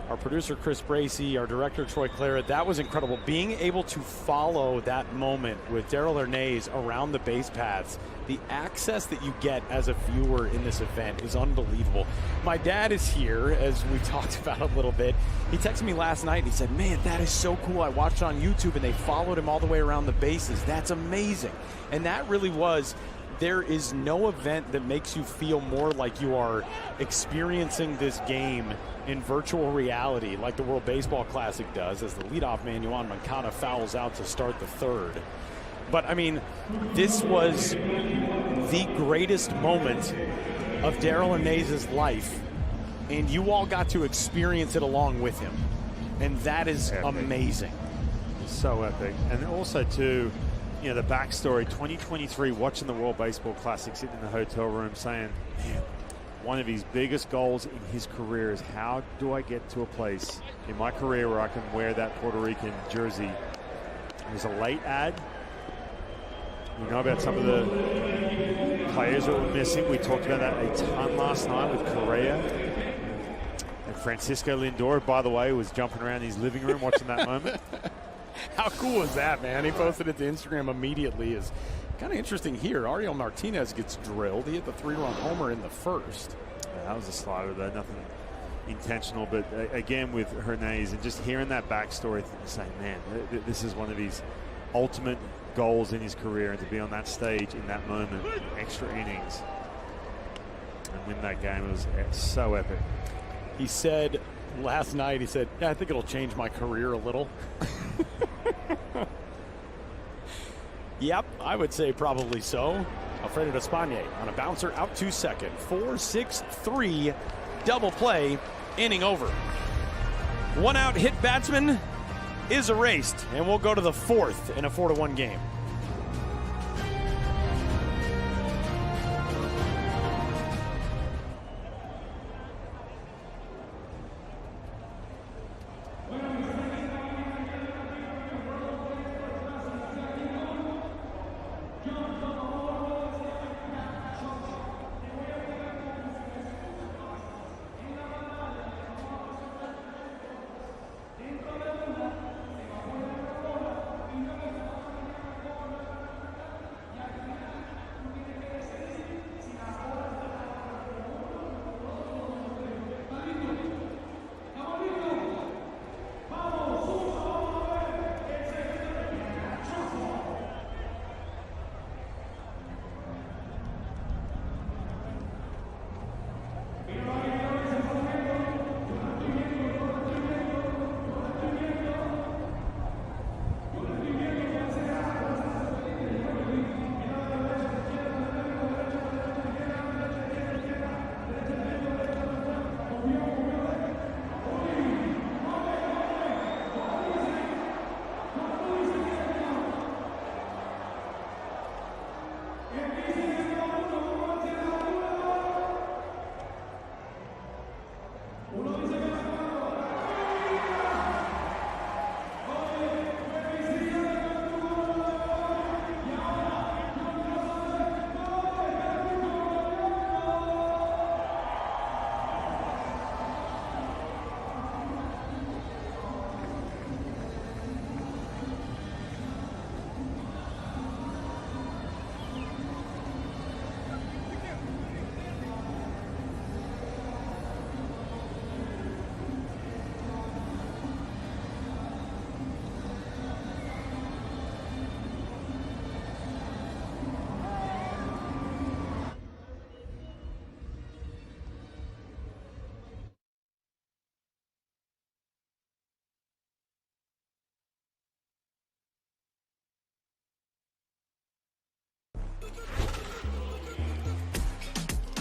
our producer Chris Bracey, our director Troy Clara, that was incredible. Being able to follow that moment with Darrell Hernandez around the base paths, the access that you get as a viewer in this event is unbelievable. My dad is here, as we talked about a little bit. He texted me last night and he said, man, that is so cool. I watched on YouTube and they followed him all the way around the bases. That's amazing. And that really was, there is no event that makes you feel more like you are experiencing this game in virtual reality like the World Baseball Classic does, as the leadoff man, Yoan Moncada, fouls out to start the third. But, I mean, this was the greatest moment of Darrell Hernandez's life, and you all got to experience it along with him. And that is epic. Amazing. So epic. And also, too, you know, the backstory, 2023, watching the World Baseball Classic, sitting in the hotel room saying, man, one of his biggest goals in his career is how do I get to a place in my career where I can wear that Puerto Rican jersey. It was a late ad. You know about some of the players that were missing. We talked about that a ton last night with Correa. And Francisco Lindor, by the way, was jumping around his living room watching that moment. How cool is that, man? He posted it to Instagram immediately. Is kind of interesting here. Ariel Martinez gets drilled. He hit the 3-run homer in the first. Yeah, that was a slider, though. Nothing intentional. But again, with Hernandez, and just hearing that backstory, saying, man, this is one of his ultimate goals in his career, and to be on that stage in that moment, extra innings, and win that game, it was so epic. He said last night, he said, yeah, I think it'll change my career a little. Yep, I would say probably so. Alfredo Despaigne on a bouncer out to second. 4-6-3 double play, inning over. One out hit batsman is erased, and we'll go to the fourth in a 4-1 game.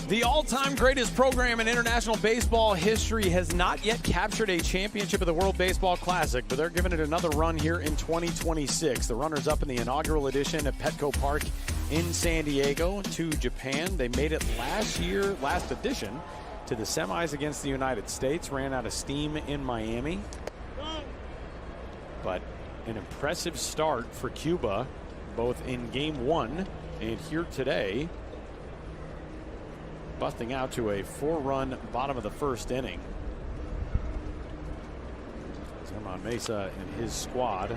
The all-time greatest program in international baseball history has not yet captured a championship of the World Baseball Classic, but they're giving it another run here in 2026. The runners-up in the inaugural edition at Petco Park in San Diego to Japan. They made it last edition, to the semis against the United States. Ran out of steam in Miami. But an impressive start for Cuba, both in Game 1 And here today, busting out to a 4-run bottom of the first inning. Herman Mesa and his squad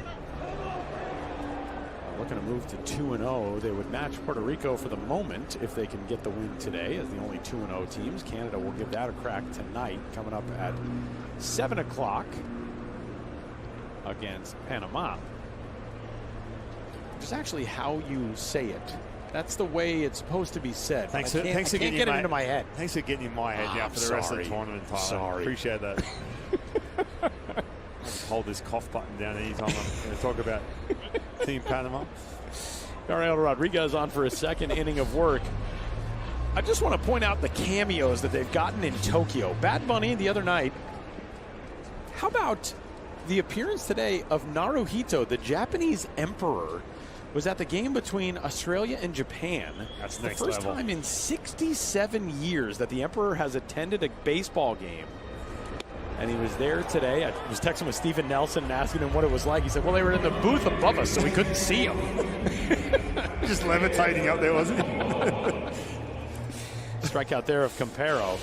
looking to move to 2-0. They would match Puerto Rico for the moment if they can get the win today as the only 2-0 teams. Canada will give that a crack tonight, coming up at 7 o'clock against Panama. Which is actually how you say it. That's the way it's supposed to be said. Thanks for getting it into my head. Thanks for getting in my head now for the rest of the tournament, Tyler. Sorry. Appreciate that. I'll hold this cough button down anytime I'm going to talk about Team Panama. Ariel Rodriguez on for a second inning of work. I just want to point out the cameos that they've gotten in Tokyo. Bad Bunny the other night. How about the appearance today of Naruhito, the Japanese emperor, was at the game between Australia and Japan. That's the next first level. time in 67 years that the emperor has attended a baseball game. And he was there today. I was texting with Steven Nelson and asking him what it was like. He said, well, they were in the booth above us, so we couldn't see him. Just levitating up there, wasn't it? Strikeout there of Campero.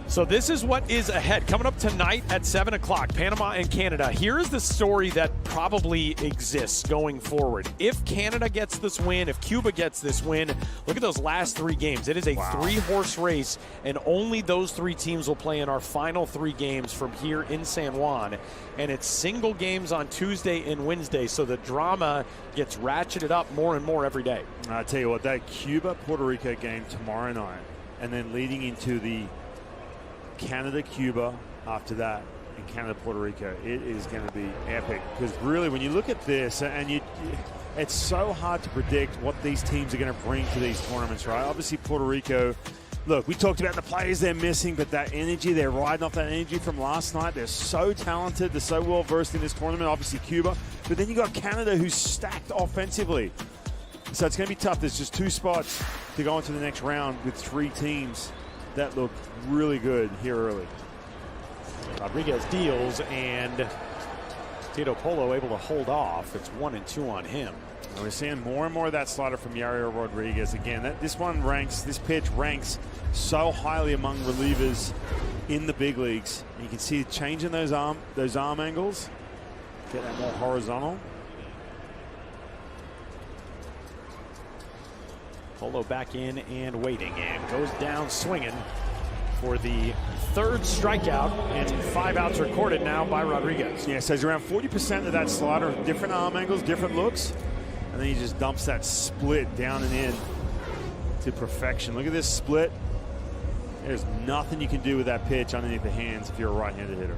So this is what is ahead. Coming up tonight at 7 o'clock, Panama and Canada. Here is the story that probably exists going forward. If Canada gets this win, if Cuba gets this win, look at those last 3 games. It is a 3-horse race, and only those 3 teams will play in our final 3 games from here in San Juan. And it's single games on Tuesday and Wednesday, so the drama gets ratcheted up more and more every day. I tell you what, that Cuba-Puerto Rico game tomorrow night, and then leading into the Canada-Cuba after that, and Canada-Puerto Rico, it is going to be epic. Because really, when you look at this, and it's so hard to predict what these teams are going to bring to these tournaments, right? Obviously, Puerto Rico, look, we talked about the players they're missing, but that energy, they're riding off that energy from last night. They're so talented. They're so well-versed in this tournament. Obviously, Cuba. But then you got Canada, who's stacked offensively. So it's going to be tough. There's just 2 spots to go into the next round with 3 teams that look really good here early. Rodriguez deals, and Tito Polo able to hold off. It's 1-2 on him. And we're seeing more and more of that slider from Yariel Rodriguez. Again, this pitch ranks so highly among relievers in the big leagues. You can see changing those arm angles, get that more horizontal. Polo back in and waiting, and goes down swinging for the 3rd strikeout, and 5 outs recorded now by Rodriguez. Yeah, so it's around 40% of that slider, different arm angles, different looks, and then he just dumps that split down and in to perfection. Look at this split. There's nothing you can do with that pitch underneath the hands if you're a right-handed hitter.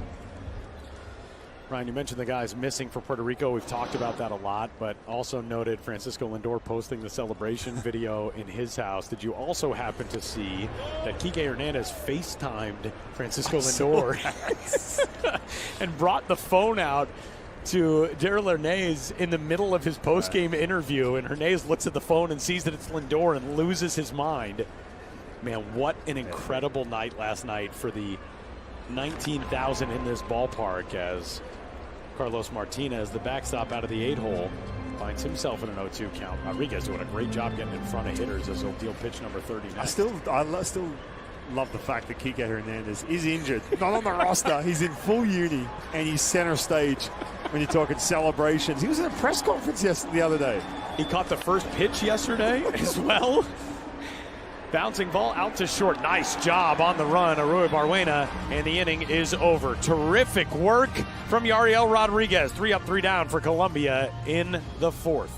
Ryan, you mentioned the guys missing for Puerto Rico. We've talked about that a lot, but also noted Francisco Lindor posting the celebration video in his house. Did you also happen to see that Kike Hernandez FaceTimed Francisco Lindor and brought the phone out to Darryl Hernandez in the middle of his post-game interview, and Hernandez looks at the phone and sees that it's Lindor and loses his mind. Man, what an incredible night last night for the 19,000 in this ballpark, as Carlos Martinez, the backstop out of the 8-hole, finds himself in an 0-2 count. Rodriguez doing a great job getting in front of hitters as he'll deal pitch number 30 next. I still love the fact that Kike Hernandez is injured, not on the roster. He's in full uni, and he's center stage when you're talking celebrations. He was at a press conference the other day. He caught the first pitch yesterday as well. Bouncing ball out to short. Nice job on the run, Arroyo Barwena, and the inning is over. Terrific work from Yariel Rodriguez. 3 up, 3 down for Colombia in the 4th.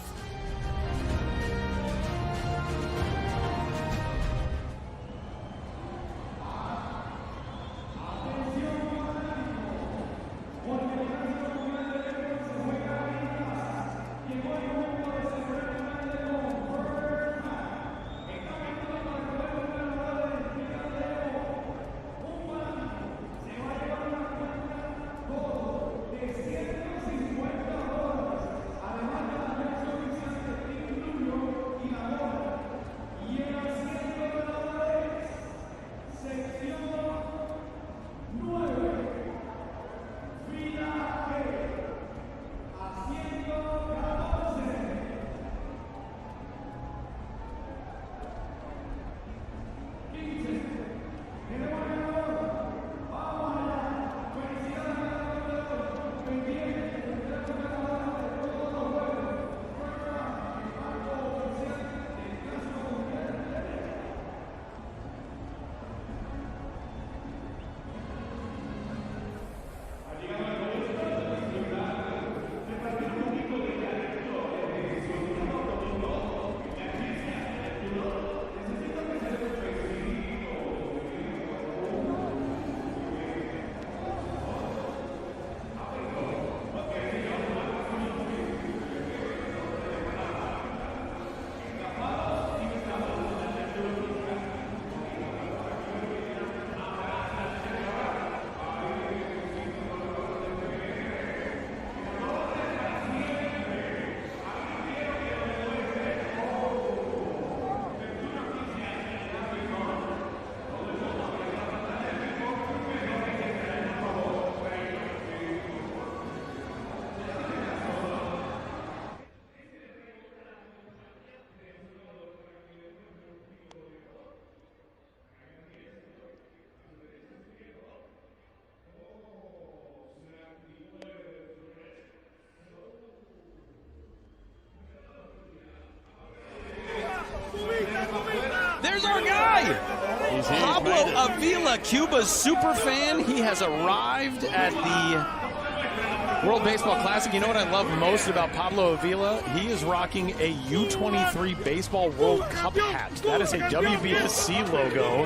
Avila, Cuba's super fan. He has arrived at the World Baseball Classic. You know what I love most about Pablo Avila? He is rocking a U23 Baseball World Cup hat. That is a WBSC logo.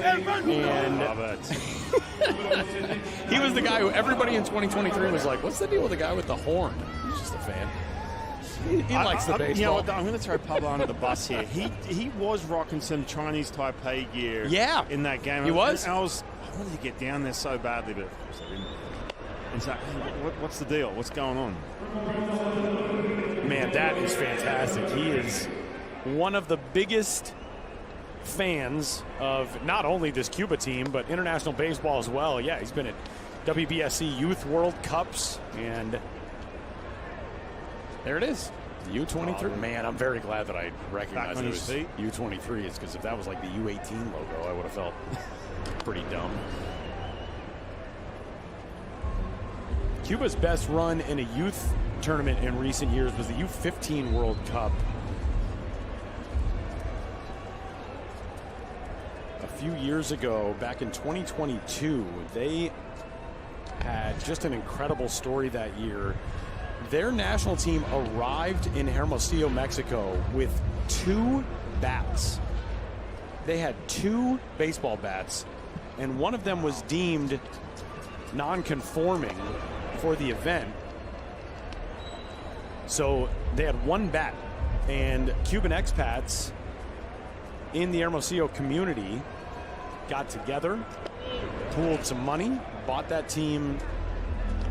And Love it. he was the guy who everybody in 2023 was like, what's the deal with the guy with the horn? He's just a fan. He likes the baseball. You know what, I'm going to throw Pablo under the bus here. He was rocking some Chinese Taipei gear in that game. He was? I wanted to get down there so badly, but of course I didn't. And so, what's the deal? What's going on? Man, that is fantastic. He is one of the biggest fans of not only this Cuba team, but international baseball as well. Yeah, he's been at WBSC Youth World Cups, and there it is. The U23. Man, I'm very glad that I recognized it was U23. It's because if that was like the U18 logo, I would have felt pretty dumb. Cuba's best run in a youth tournament in recent years was the U15 World Cup. A few years ago, back in 2022, they had just an incredible story that year. Their national team arrived in Hermosillo, Mexico with 2 bats. They had 2 baseball bats, and one of them was deemed non-conforming for the event. So they had 1 bat, and Cuban expats in the Hermosillo community got together, pooled some money, bought that team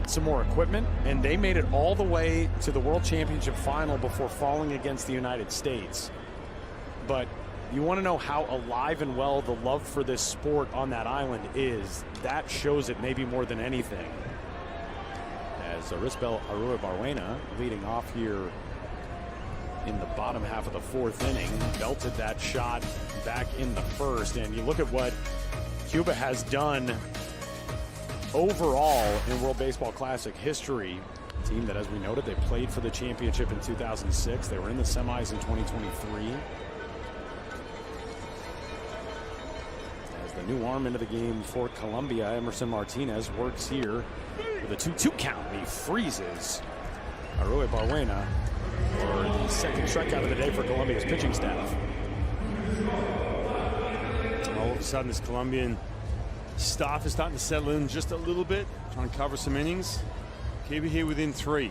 some more equipment, and they made it all the way to the World Championship final before falling against the United States. But you want to know how alive and well the love for this sport on that island is. That shows it maybe more than anything. As Arisbel Arruabarrena leading off here in the bottom half of the 4th inning, belted that shot back in the 1st. And you look at what Cuba has done overall in World Baseball Classic history. A team that, as we noted, they played for the championship in 2006. They were in the semis in 2023. As the new arm into the game for Colombia, Emerson Martinez works here with a 2-2 count. He freezes Arruabarrena for the 2nd strikeout of the day for Colombia's pitching staff. All of a sudden, this Colombian staff is starting to settle in just a little bit, trying to cover some innings. Keep it here within 3.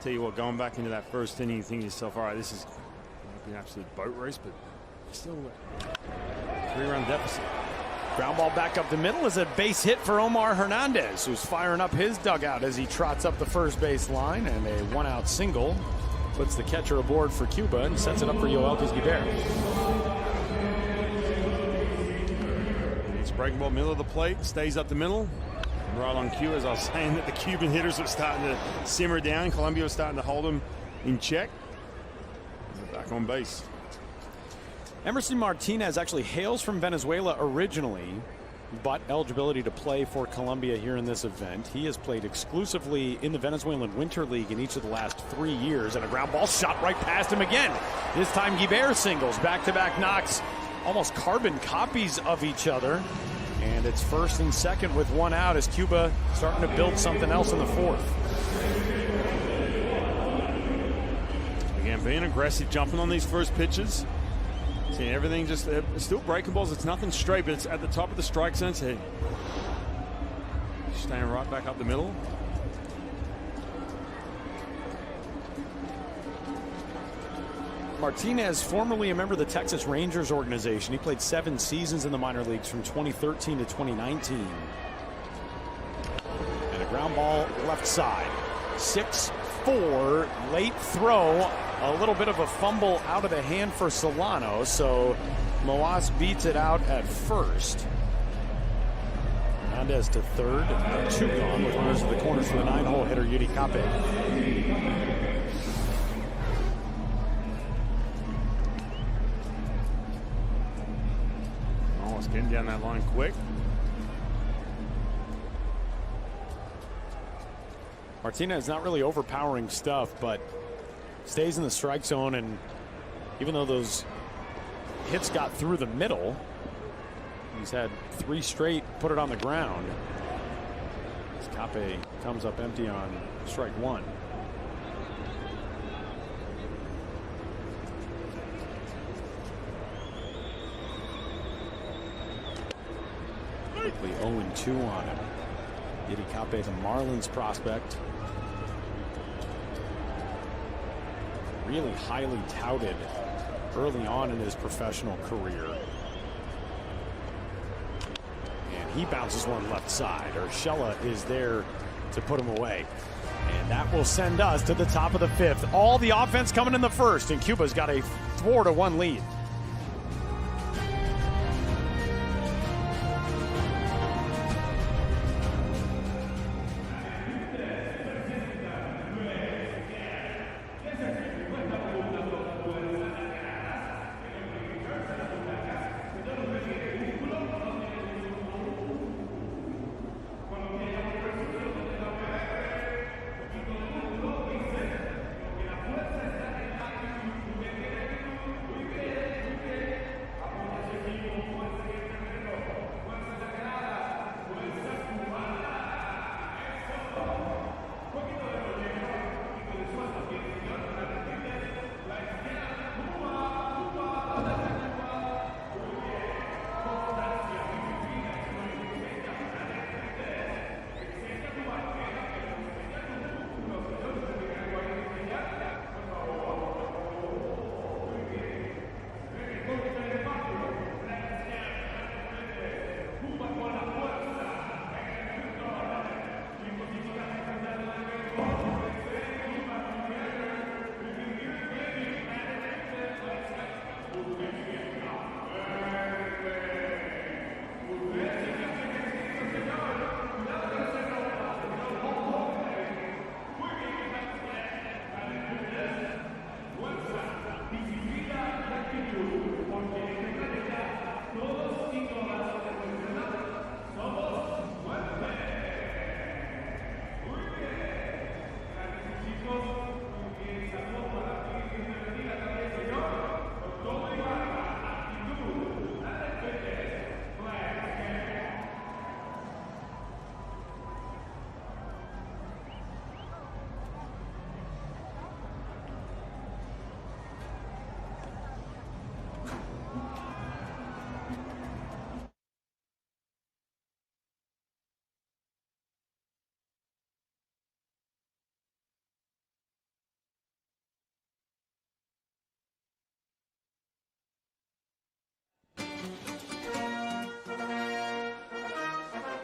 Tell you what, going back into that 1st inning, you think to yourself, all right, this is might be an absolute boat race, but still a 3-run deficit. Ground ball back up the middle is a base hit for Omar Hernandez, who's firing up his dugout as he trots up the first base line, and a 1-out single puts the catcher aboard for Cuba and sets it up for Yoelkis Guibert. It's breaking ball middle of the plate, stays up the middle. Right on cue, as I was saying, that the Cuban hitters were starting to simmer down. Colombia was starting to hold them in check. They're back on base. Emerson Martinez actually hails from Venezuela originally, but eligibility to play for Colombia here in this event. He has played exclusively in the Venezuelan Winter League in each of the last 3 years, and a ground ball shot right past him again. This time Guibert singles, back-to-back knocks, almost carbon copies of each other. And it's 1st and 2nd with 1 out as Cuba starting to build something else in the 4th. Again, being aggressive, jumping on these first pitches. Seeing everything just still breaking balls. It's nothing straight, but it's at the top of the strike zone. So staying right back up the middle. Martinez, formerly a member of the Texas Rangers organization. He played 7 seasons in the minor leagues from 2013 to 2019. And a ground ball left side. 6-4, late throw. A little bit of a fumble out of the hand for Solano, so Moaz beats it out at 1st. Hernandez to 3rd, 2 gone with runners at the corners for the 9-hole hitter Yuri Cape. Getting down that line quick. Martinez not really overpowering stuff, but stays in the strike zone, and even though those hits got through the middle, He's had 3 straight put it on the ground. Cape comes up empty on strike 1. Quickly 0-2 on him. Didi Cape, the Marlins prospect. Really highly touted early on in his professional career. And he bounces one left side. Urshela is there to put him away. And that will send us to the top of the 5th. All the offense coming in the 1st, and Cuba's got a 4-1 lead.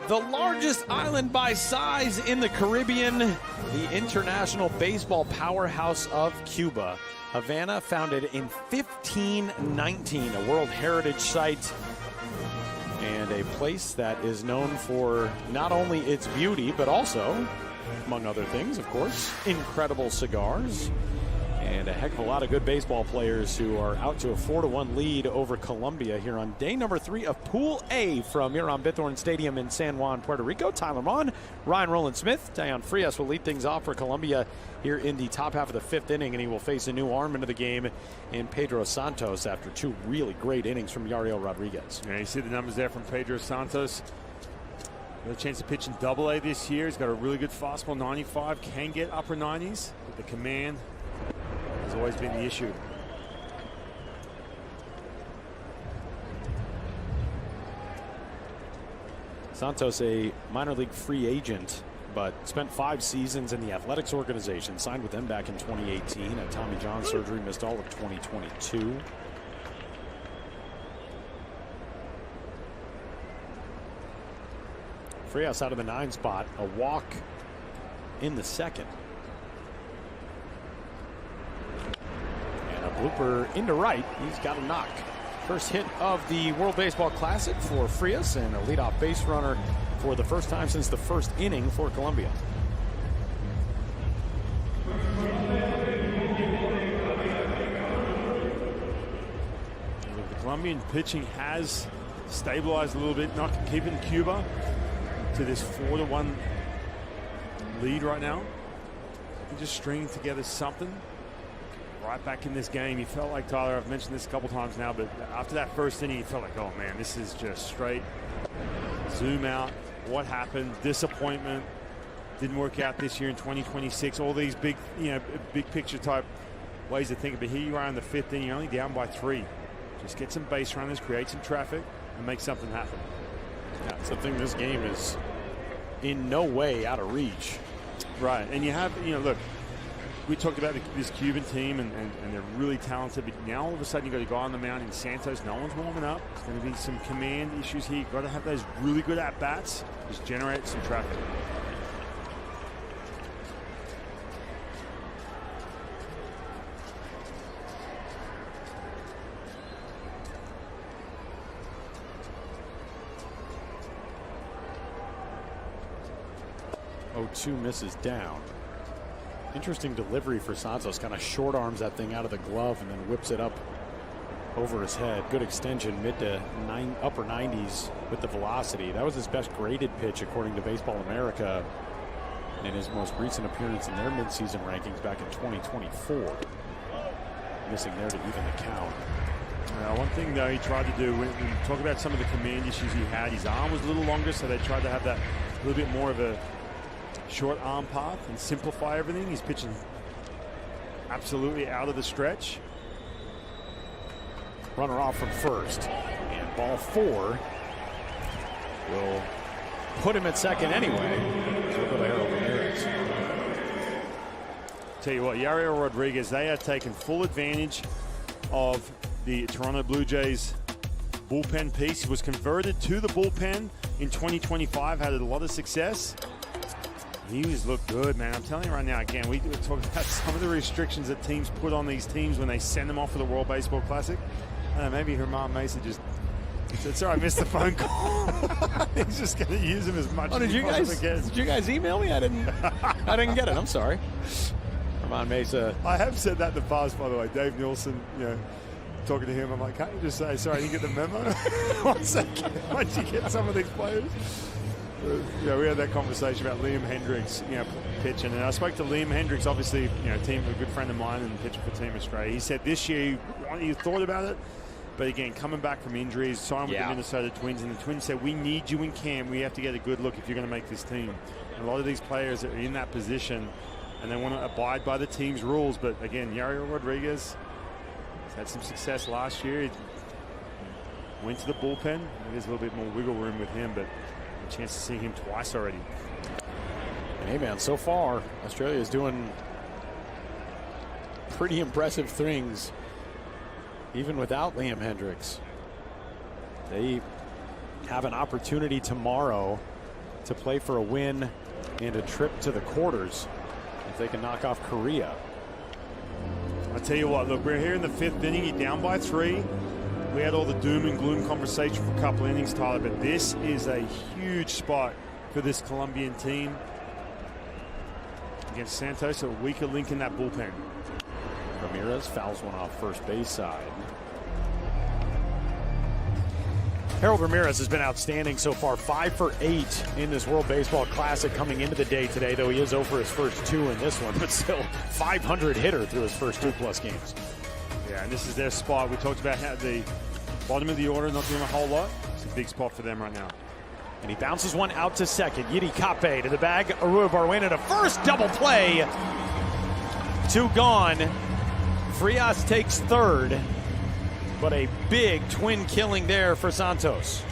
The largest island by size in the Caribbean, the international baseball powerhouse of Cuba. Havana, founded in 1519, a World Heritage Site, and a place that is known for not only its beauty, but also, among other things, of course, incredible cigars. And a heck of a lot of good baseball players who are out to a 4-1 lead over Colombia here on day number 3 of Pool A from Miran Bithorn Stadium in San Juan, Puerto Rico. Tyler Mon, Ryan Rowland-Smith, Dayan Frias will lead things off for Colombia here in the top half of the 5th inning, and he will face a new arm into the game in Pedro Santos after 2 really great innings from Yariel Rodriguez. Yeah, you see the numbers there from Pedro Santos. Got a chance to pitch in Double-A this year. He's got a really good fastball, 95, can get upper 90s, but the command has always been the issue. Santos, a minor league free agent, but spent 5 seasons in the athletics organization. Signed with them back in 2018. Had Tommy John surgery, missed all of 2022. Frias out of the 9 spot, a walk in the 2nd. Blooper into right. He's got a knock. First hit of the World Baseball Classic for Frias, and a leadoff base runner for the first time since the 1st inning for Colombia. The Colombian pitching has stabilized a little bit, not keeping Cuba to this 4-1 lead right now. They're just stringing together something. right back in this game. You felt like, Tyler, I've mentioned this a couple times now, but after that first inning, you felt like, oh man, this is just straight zoom out. What happened? Disappointment. Didn't work out this year in 2026. All these big, big picture type ways to think. But here you are in the 5th inning, you're only down by 3. Just get some base runners, create some traffic, and make something happen. Yeah, it's the thing. This game is in no way out of reach. Right, and you have, look, we talked about this Cuban team, and they're really talented, but now all of a sudden you've got a guy on the mound in Santos. No one's warming up. There's going to be some command issues here. You've got to have those really good at-bats. Just generate some traffic. Two misses down. Interesting delivery for Santos. Kind of short arms that thing out of the glove and then whips it up over his head. Good extension, mid to upper 90s with the velocity. That was his best graded pitch according to Baseball America in his most recent appearance in their midseason rankings back in 2024. Missing there to even the count. One thing though he tried to do, when you talk about some of the command issues he had, his arm was a little longer, so they tried to have that a little bit more of a short arm path and simplify everything. He's pitching absolutely out of the stretch. Runner off from first, and ball 4 will put him at second anyway. So we'll go to Harold Ramirez. Tell you what, Yariel Rodriguez, they are taking full advantage of the Toronto Blue Jays bullpen piece. He was converted to the bullpen in 2025, had a lot of success. He was looked good, man. I'm telling you right now, again, we were talking about some of the restrictions that teams put on these teams when they send them off for the World Baseball Classic. I don't know, maybe Herman Mesa just said, sorry, I missed the phone call. He's just going to use him as much as he possibly can. Did you guys email me? I didn't get it. I'm sorry. Herman Mesa. I have said that in the past, by the way. Dave Nielsen, talking to him, I'm like, can't you just say, sorry, I didn't get the memo? Once you get some of these players. We had that conversation about Liam Hendricks, pitching, and I spoke to Liam Hendricks, obviously, a good friend of mine and pitcher for Team Australia. He said this year he thought about it, but again, coming back from injuries, signed with the Minnesota Twins, and the Twins said, we need you in camp. We have to get a good look if you're going to make this team. And a lot of these players are in that position, and they want to abide by the team's rules. But again, Yariel Rodriguez has had some success last year. He went to the bullpen. There's a little bit more wiggle room with him, but a chance to see him twice already. And hey man, so far Australia is doing pretty impressive things even without Liam Hendricks. They have an opportunity tomorrow to play for a win and a trip to the quarters if they can knock off Korea. I tell you what, look, we're here in the 5th inning. You're down by 3. We had all the doom and gloom conversation for a couple innings, Tyler, but this is a huge spot for this Colombian team against Santos, a weaker link in that bullpen. Ramirez fouls one off first base side. Harold Ramirez has been outstanding so far, 5 for 8 in this World Baseball Classic coming into the day today, though he is 0 for his first 2 in this one, but still 500 hitter through his first 2+ games. Yeah, and this is their spot. We talked about how the bottom of the order not doing a whole lot. It's a big spot for them right now. And he bounces one out to second. Yidi Cape to the bag. Arua Barwena to first. Double play. 2 gone. Frias takes third. But a big twin killing there for Santos.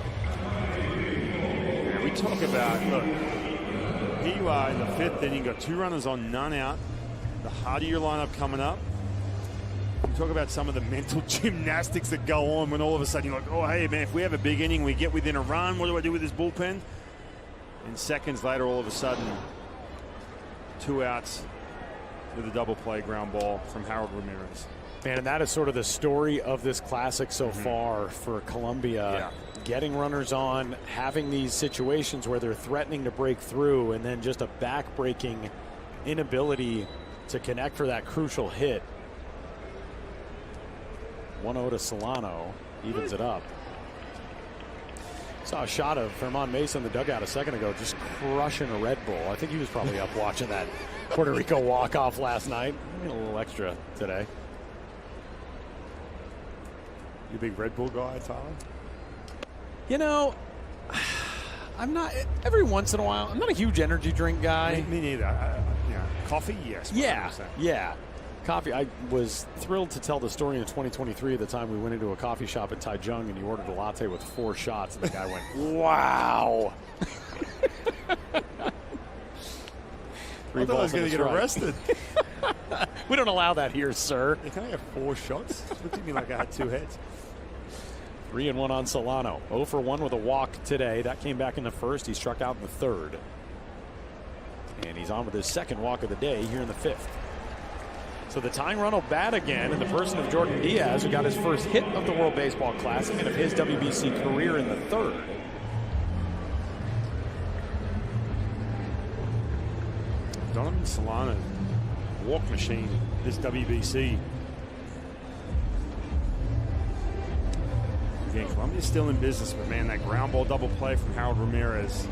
Yeah, we talk about, look, here you are in the 5th inning. Got 2 runners on, none out. The harder your lineup coming up. We talk about some of the mental gymnastics that go on when all of a sudden you're like, oh, hey, man, if we have a big inning, we get within a run. What do I do with this bullpen? And seconds later, all of a sudden, 2 outs with a double play ground ball from Harold Ramirez. Man, and that is sort of the story of this Classic so far for Colombia. Yeah. Getting runners on, having these situations where they're threatening to break through, and then just a back-breaking inability to connect for that crucial hit. 1-0 to Solano, evens it up. Saw a shot of Herman Mesa in the dugout a second ago, just crushing a Red Bull. I think he was probably up watching that Puerto Rico walk-off last night. A little extra today. You a big Red Bull guy, Tyler? You know, I'm not. Every once in a while, I'm not a huge energy drink guy. Me neither. Coffee, yes. Yeah. Coffee. I was thrilled to tell the story in 2023 at the time we went into a coffee shop in Taichung and you ordered a latte with 4 shots, and the guy went, "Wow." I thought I was going to get arrested. We don't allow that here, sir. Can I have 4 shots? Looked at me like I had 2 heads. 3-1 on Solano. 0 for 1 with a walk today. That came back in the first. He struck out in the third. And he's on with his second walk of the day here in the 5th. So the tying run will bat again in the person of Jordan Diaz, who got his first hit of the World Baseball Classic and of his WBC career in the third. Donovan Solano, walk machine, this WBC. Again, Colombia's still in business, but man, that ground ball double play from Harold Ramirez,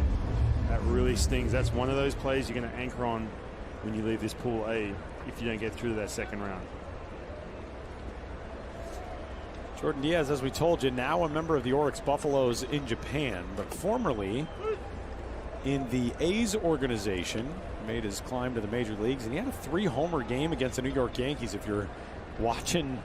that really stings. That's one of those plays you're going to anchor on when you leave this Pool A if you don't get through to that second round. Jordan Diaz, as we told you, now a member of the Oryx Buffaloes in Japan, but formerly in the A's organization, made his climb to the major leagues, and he had a 3-homer game against the New York Yankees. If you're watching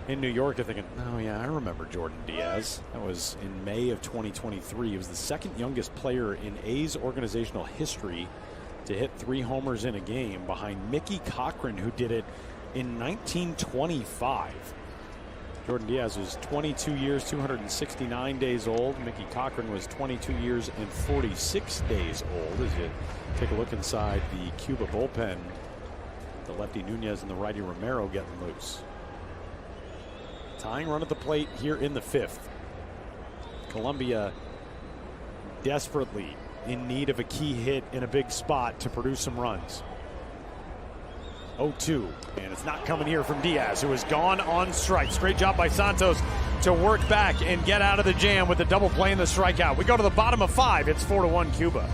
in New York, you're thinking, oh yeah, I remember Jordan Diaz. That was in May of 2023. He was the second youngest player in A's organizational history to hit 3 homers in a game, behind Mickey Cochran, who did it in 1925. Jordan Diaz was 22 years, 269 days old. Mickey Cochran was 22 years and 46 days old. As you take a look inside the Cuba bullpen, the lefty Nunez and the righty Romero getting loose. Tying run at the plate here in the 5th. Colombia desperately in need of a key hit in a big spot to produce some runs. 0-2, and it's not coming here from Diaz, who is gone on strikes. Great job by Santos to work back and get out of the jam with the double play and the strikeout. We go to the bottom of 5. It's 4-1 Cuba.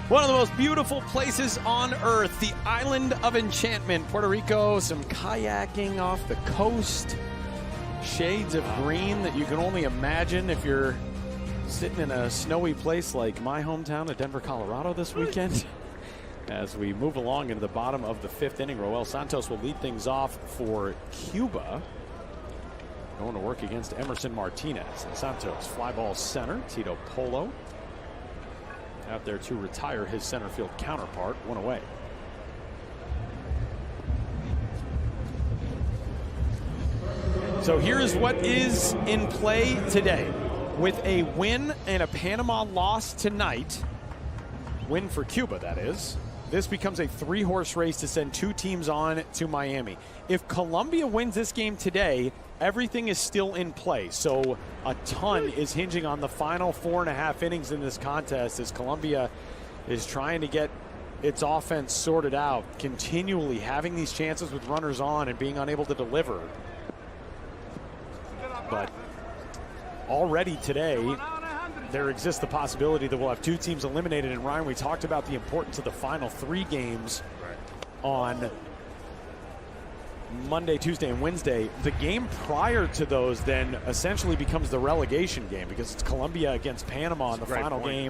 One of the most beautiful places on earth, the island of enchantment, Puerto Rico. Some kayaking off the coast. Shades of green that you can only imagine if you're sitting in a snowy place like my hometown of Denver, Colorado this weekend. as we move along into the bottom of the 5th inning. Roel Santos will lead things off for Cuba. Going to work against Emerson Martinez. And Santos fly ball center. Tito Polo out there to retire his center field counterpart. 1 away. So here is what is in play today. With a win and a Panama loss tonight, win for Cuba that is, this becomes a 3-horse race to send 2 teams on to Miami. If Colombia wins this game today, everything is still in play. So a ton is hinging on the final 4.5 innings in this contest as Colombia is trying to get its offense sorted out, continually having these chances with runners on and being unable to deliver. But already today, there exists the possibility that we'll have 2 teams eliminated. And Ryan, we talked about the importance of the final 3 games on Monday, Tuesday, and Wednesday. The game prior to those then essentially becomes the relegation game because it's Colombia against Panama in the final game